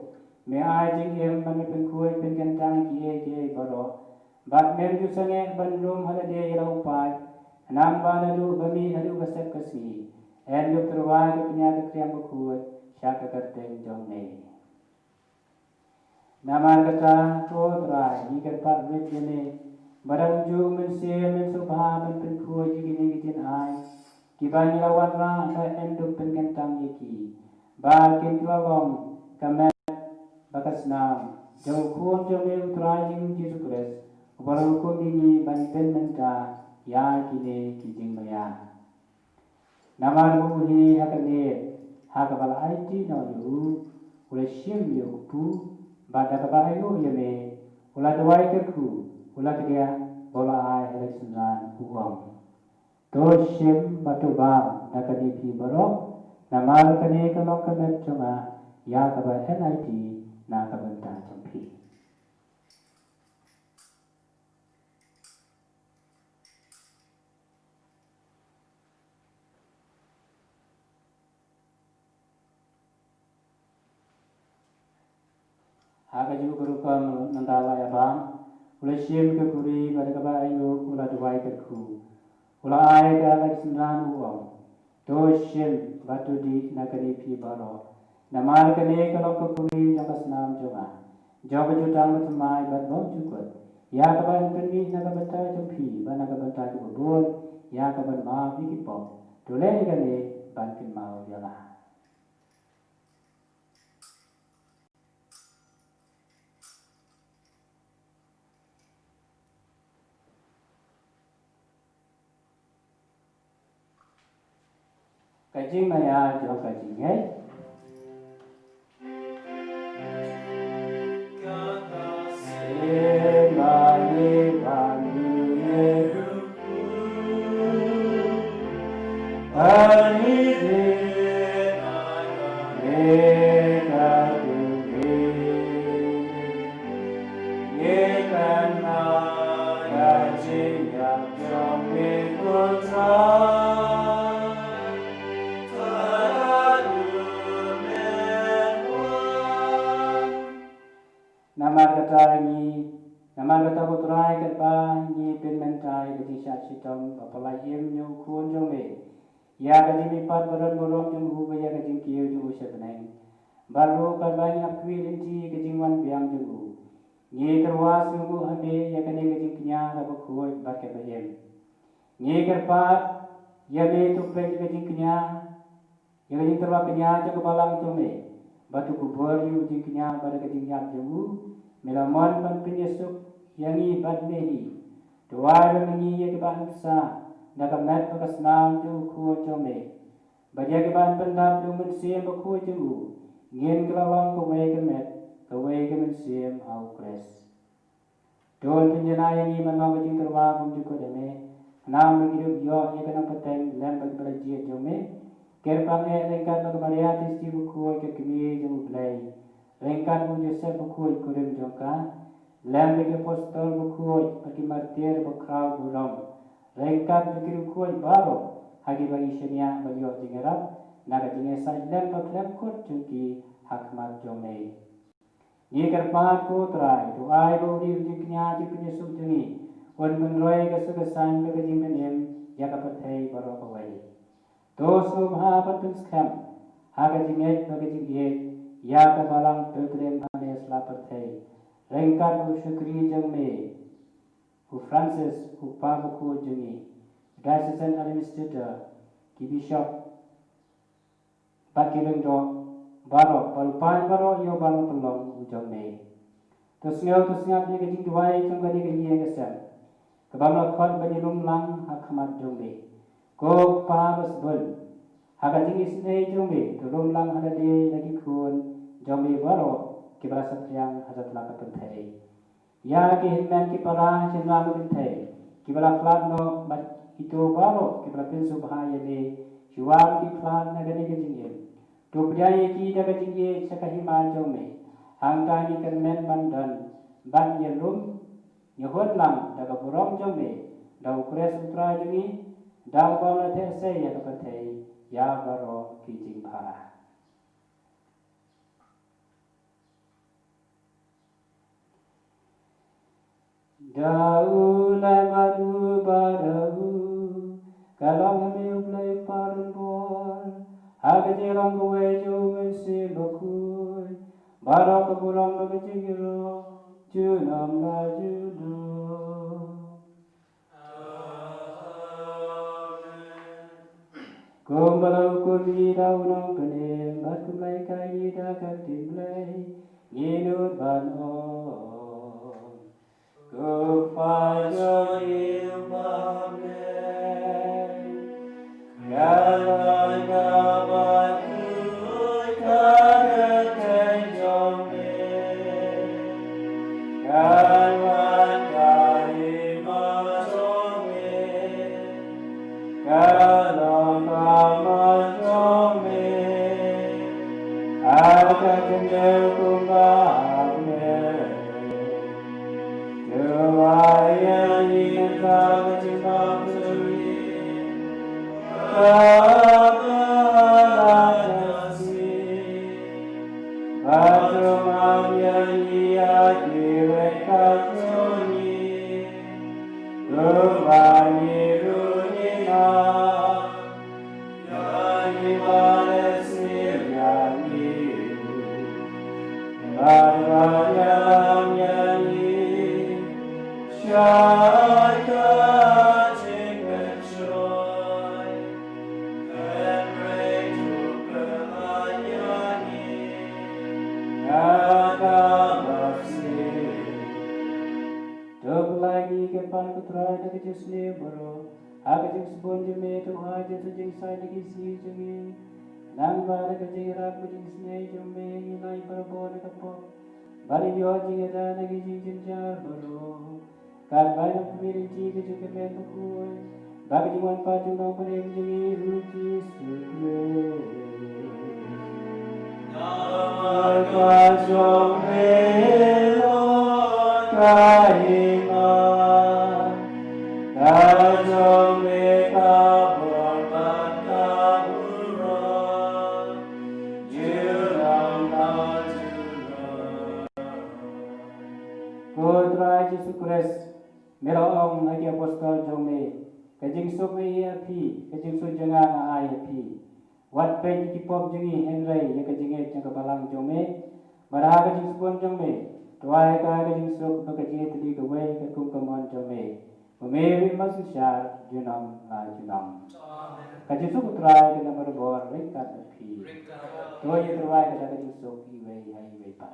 Speaker 5: Me ai jing em ban Bakhuid ben kentang kie baro. Bat mem ju sange ban rum halade ira upai. Anam ba nadu bami hadu kasep kasi. En lu terwai ke penyakit yang Bakhuid syaka kerteng jong nei. Nama kata to Trai ikat pat wit jene barang ju mensia mensubha men Bakhuid gini gitin ai kibani lawan ra ka enduk pen kentang yeki ba kin lalom kamet bakas nam jauh kun jome Trai jing Yesus Kristus barang kun ini ban pen menta ya kini kijing maya nama buhi hakane hakabala IT no yu ule shim yu pu Bada kabayo yame ula dawai kerku ula kedia bola ai eleksyonan uang. Doshim batu bang nakadi pi borok namal kane kalok kamet cuma ya kaba NIT na kabenta jampi. Haka juga berupa nandala ya bang, ula sim ke kuri pada kaba ayu ula duai ke ku, ula ai ke alak sembilan uang, do sim batu di nakani pi baro, namal kene kalau ke kuri jangka senam cuma, jauh jutang bertemai berbom cukup, ya kaba penih nak benta jumpi, ban nak benta kubur, ya kaba ma bikipom, dole kene bantin mau jalan. Kajing maya jo kajing hai. Semani bani ani de eka tuhe yekan na kajing yak jong me kutra. Nama kata ni, nama kata ko Trai kata ni penmentai kati syak sitom apalai im nyu kun jong me. Ya kati mi pat barat borong jong hu baya kati kieu jong sebeneng. Baru kalbani Arphew inti kati wan biang jong hu. Ni terwas ngu habe ya kati kati kenya la Bakhuid bat kata im. Ni kerpat ya me tu pe kati kenya ya kati terwa kenya jong balang jong me. Batu kubur yu jing kenya pada kati yap jong hu. Melamon pan penyesuk yang i bad mehi. Tuai mengi ye keban sa nak mat pakas nam tu ku jome. Badia keban pendam tu mensiem ku jemu. Ngin kelalong ko we kemet, ko we kemensiem au kres. Don penjana yang i manong jing terwa pun juko deme. Nam begitu yo ye kana peteng lem bag belaji jome. Kerpang e lengkat bag maria tisti ku ke kemi jemu play. Rengkat pun Yosef Bakhuid kurim jongka, lem bagi apostol Bakhuid bagi martir bakrau buram. Rengkat bagi Bakhuid baru, hagi bagi syariah bagi orang jingerap, naga jingesai lem baklem kot jengki hakmat jomei. Ni kerpat ko Trai, doai baudi jengknya jengknya sub jengi, wan menroi kesukasan bagi jengkenem, jaka pertai baru kawai. Tos subha patun skam, haga jinget bagi jengket. Ya kebalang pilgrim ane selapar thai. Rengkat u syukri jeng me. U Francis u Bakhuid jengi. Diocesan administrator ki bishop bat kileng do baro balpan baro yo baro pelong u jeng me. Tus ngap ni kejing duai jeng kadi kejing kesem. Kebamla khot bani lumlang hakmat jeng me. Ko pahabas bul. Haga jingis nei jeng me. Tulum lang hada de lagi kun. Jombi baro kibra satyang hazat la kapentai. Ya ki hinman ki para chenwa kapentai. Kibra flat no bat itu baro kibra pinsu bahaya le. Jual ki flat na gani ke jingye. Tu pjai ki daga jingye sakahima jome. Hangka ni kermen bandan ban ye rum nyehon lam daga burong jome. Dau kres utra jungi dau bawla te se ya kapentai. Ya baro ki jingpa. Daula madu badahu kalong me uplay parambor haga jerang kowe jo mensi Bakhuid barok burang bagajiro junam la judo. Kumbalau kumi daunong penem bat kumlay kayi dagat dimlay nginut banon. Kupajo ilmame Galan Bakhuid kageteng jome Galan karima jome Galan kama jome Arka kendel kumbahame Tuaya ingin kau jumpa suri, kabalah kasih. Batu mawia ia direka suri, rubani runina, yani balesir yani, barbaryam yani. Shaka take the joy and pray to Pelanyani Nagamasi. Dog lagi ke pan Trai na kejusni baro Aga jing sebon jeme tu aja tu jing sai lagi si jengi. Nang bara ka jing rap jing snai jeme ngai parabon ka po. Bari yo jing ada lagi jing jing jar baro. Kar bai na pemirin ji ke jing men bakhuid. Bagi jing wan pa jing nong panem jengi ruji sugre. Nama jome lo Trai. Trai Yesus Kristus, mero ong lagi apostol jome, kajing sok me api, kajing sok jenga ai api. Wat pe ki pop jengi Henry ya kajing e jang balang jome, mara kajing spon jome, tuai ka kajing sok ba kajing tadi ka wei ka kum kamon jome. Memeri masih syar junam la junam. Kajing sok trai ka number bor wei ka api. Tuai trai ka kajing sok i wei hai wei pa.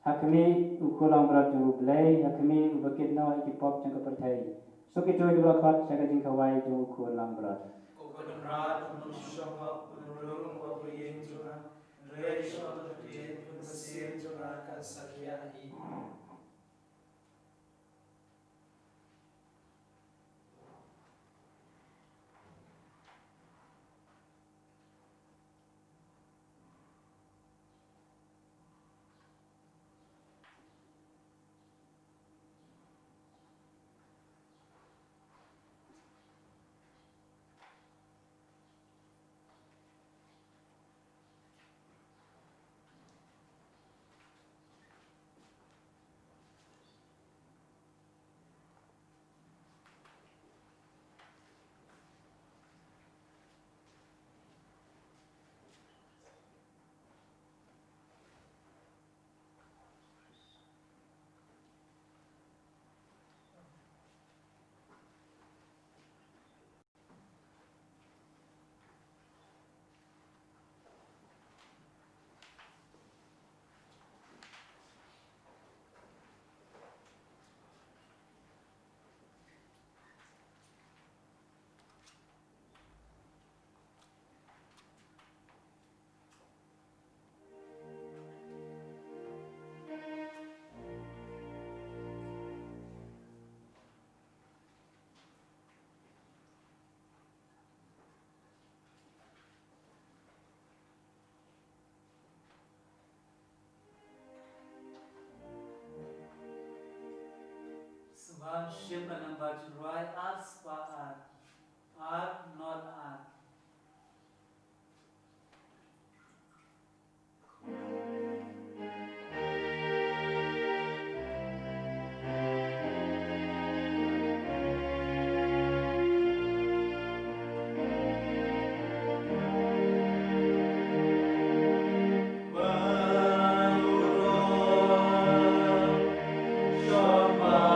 Speaker 5: Hakmi ukulang berat juru belai, hakmi ubakit no iki pop jang kepercayai. So kita juga khot jaga jing kawai juru ukulang berat.
Speaker 2: Kokonrat manusia penurung pabrik juga, reisha terjadi mesin juga kan sakya ini.
Speaker 4: Sebab siapa yang baca Trai art not art.
Speaker 1: Shama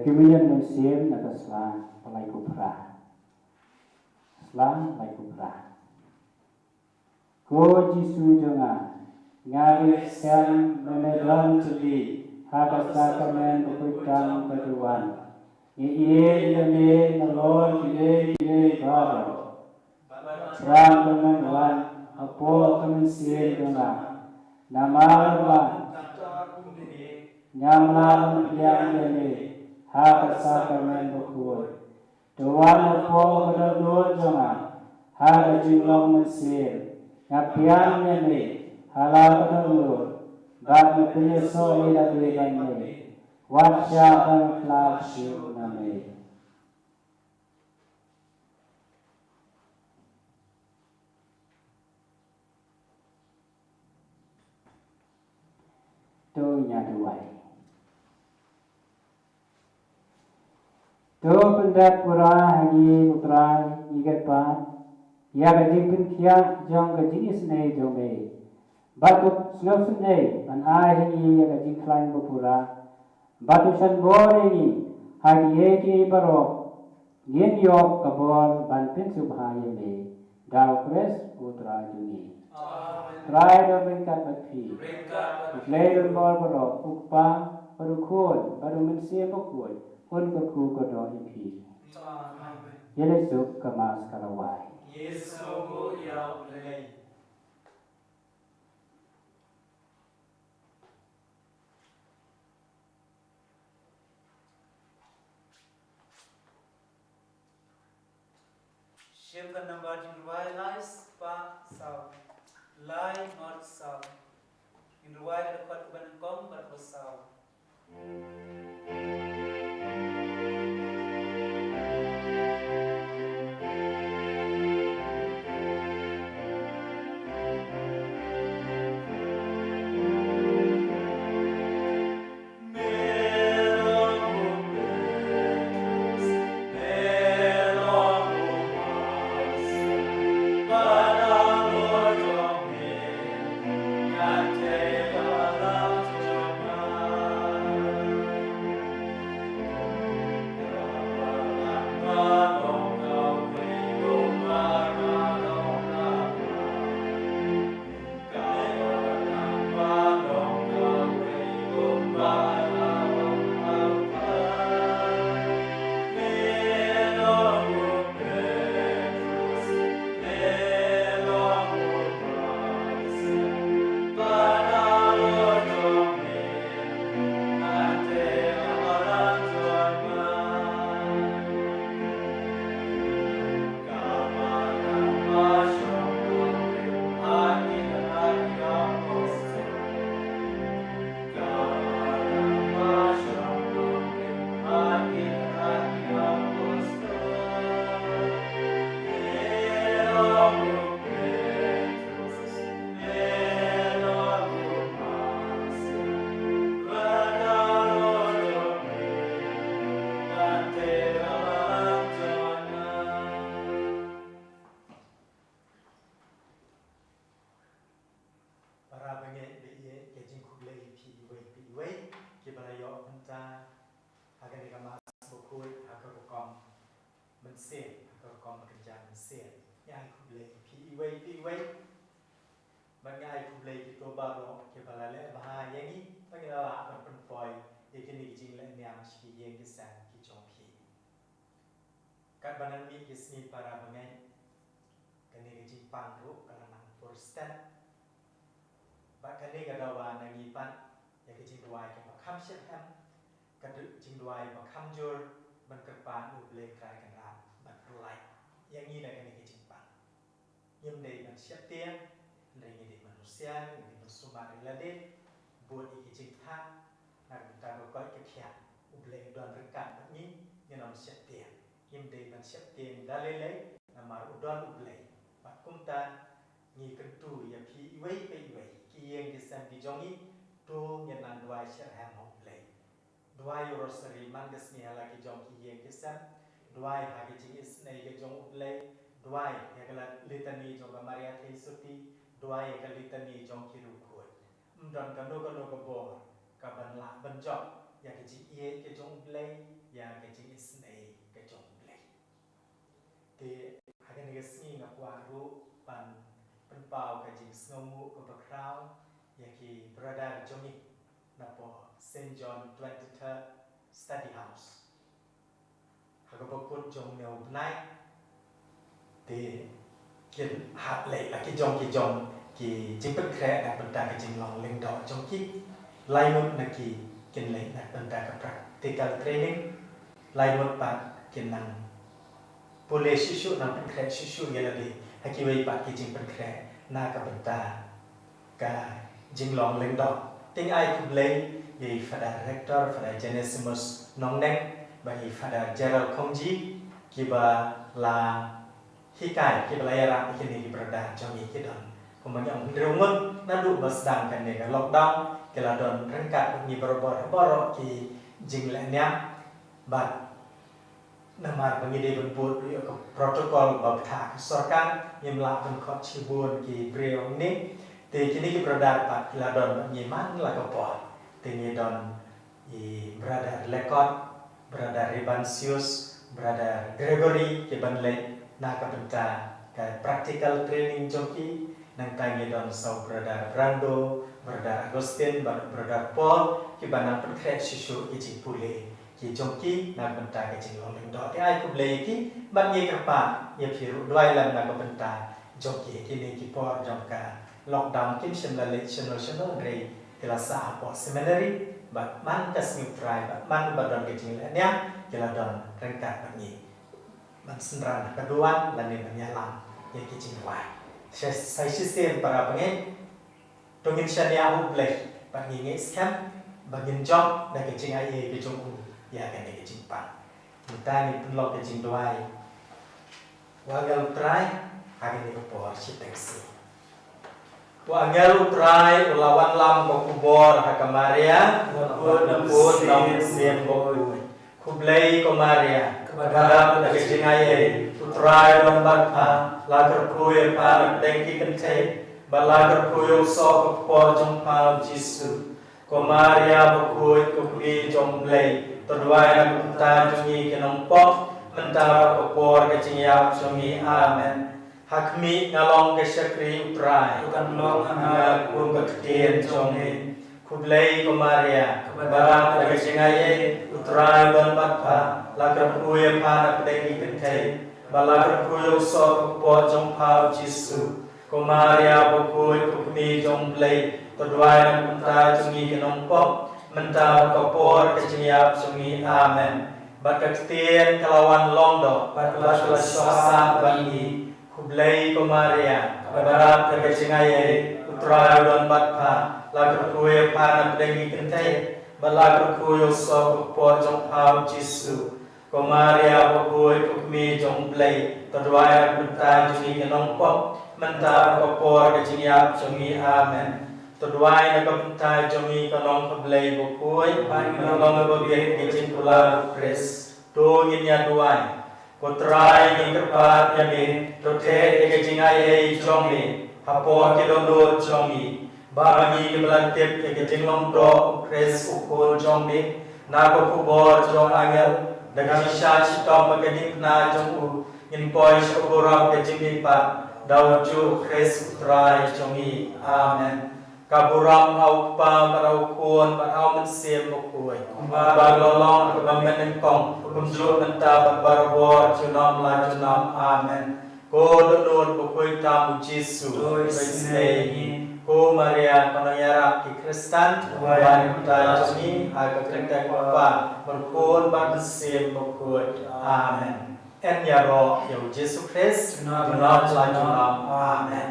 Speaker 5: kemudian mensim nak selang pelai kupra selang pelai kupra ko jisu jonga ngari siam menedon celi hagasa kamen bukutang keduan iye yane nalon iye baro serang pengenuan apo kemensim jonga namarwan nyamlan yang yane hagasa kamen bukut doan apo kedua jonga haga jinglong mesir ngapian yane halal kedua bab penyeso ila duibane watsya pengklasyu name tu nyaduai tu pendat pura hagi putra igat pan ya gajing pinkia jong gajing isne jome batu snofun an ahi ya gajing klain pura batu san borengi hagi eki baro ngin yok kabor ban pin subhaya me dau kres putra juni Trai do ringkat batpi Leidon bor baro ukpa baru khon baru mensia bakhuid kon ko ku ko do ipi yele suk kamas kalawai
Speaker 2: Yesu ya play.
Speaker 4: Shift the number in right lies pa south. Lie north south. In the right the part ban kom but was south.
Speaker 2: Kat banan mi kisni para bangai kene gejing pangro kalanang forstan ba kene gadawa nangi pan ya gejing duai ke bakham syekhan kadu jing duai bakham jur ban kerpan uble krai kanran ban perlai yang ini dah kene gejing pan yem dei ban syek tiang ndai ngidi manusia ngidi bersumar ilade buat gejing tha nak ta ko ke khia uble don rekat ni nyenom syek tiang yem dei ban syek tiang dalele namar udon uble bat kumta ngi kentu ya phi iwei pe iwei ki yeng disan di jongi to nyenan duai syek ham uble duai rosary mangas ni hala ki jong ki yeng disan duai ha ki jing isnei ke jong uble duai ya kala litani jong maria thesuti duai ya kala litani jong ki rukhut mdon kano kano ko bor ka ban la ban jok ya cái chị ye cái trong play ya cái chị Sngi cái trong play thì hai cái Sngi ngọc qua ru pan bao cái chị Sngomu của Bakhuid ya cái brother trong ni napo Saint John 23rd Study House hai cái Bakhuid trong nêu này thì cái hạt lệ là cái trong cái chính bất khẽ là bên ta cái chính lòng lên đó trong cái lai một là cái lệ là bên ta cái practical training lai một bạn cái năng boleh susu năng bên khẽ susu như là đi hay cái vậy bạn cái chính bên khẽ na cái bên ta cái chính lòng lên đó tiếng ai cũng lấy vì Father Rector Father Genesimus nong neng bagi Father Gerald Kongji kiba là khi cài khi belajar cái này cái berada trong cái đó kemudian rumah nadu basdang kan ni lockdown kala don rengkat ni boro ki jinglainnya bat namar pengide benput ke protokol babtha sorkan yemla ben khot chibun ki breong ni te kini ki berada pat kala don nyiman la ke pot te ni don i berada lekot berada Ribansius berada Gregory ki banle na ka benta ka practical training joki nang tangi don sau berada Brando, berada Agustin, berada Paul, ki banang perkret susu iji pule, ki jongki nak benta ke jing long ling do. Ti ai ku blei ki ban ye kerpa, ye phiru dwai lam nak benta jongki ki ni ki por jongka lockdown kim sim la national rei ti la sa po seminary bat man kas ni trai bat man badon ke jing la nya ki la don rengkat ban ni. Man senran keduan lan ni banyalam ye ki jing wai. Saya sistem para pengen tungin syariah boleh bagi ngeskan bagi job dan kecing air kecing ya kan kecing pan kita ni penlok kecing doai wagal trai hari ni kupor citeksi wagal trai ulawan lam kubor hakamaria kubur lam sem kubur kublai kumaria kepada kecing air trai lambat lagar kuil para dengki kente balagar kuil so ko jong pa Jisu ko Maria Bakhuid ko pri jong blai todwai na kunta jongi kenong pok mentara ko por ke chingyap jongi amen hakmi ngalong ke syakri utrai kan long ana kun ke tien jongi kublai ko Maria barang ke chingaye utrai don batpa lagar kuil para dengki kente balagar kuil so ko jong pa Jisu ko Maria Bakhuid ko mi jong blai todwai na kunta jongi kenong pok mentara ko por ke chingyap jongi amen bakat tien kalawan londo bakat sosa bagi kublai ko Maria barat ke chingaye utrai don batpa lagar kuil para dengki kente balagar kuil so ko jong pa Jisu ko Maria Bakhuid ko mi jong blai todwai kunta jongi kenong pok mentara ko por ke chingyap jongi amen todwai na kunta jongi kenong blai Bakhuid panong babiet ke cingkula Kris to nginya duai ko trai ni kerpat yami to the ke chingai jongi hapo ke dondo jongi bagi ke belantip ke jinglong do Kris ukul jongi na ko kubor jong angel dengan sya citom ke na jong in poi syukuram ke jingi pat dauju Kris trai jongi amen kaburam au pa parau kun parau mensiem Bakhuid ba lolong ke bamen kong kumju menta barbor junam la junam amen ko dodot Bakhuid tamu Jisu Sngi ko Maria panayara ki Kristan wan ta jongi aga krenta pa berkun ba mensiem Bakhuid amen en ya ro yo Jisu Christ junam la junam amen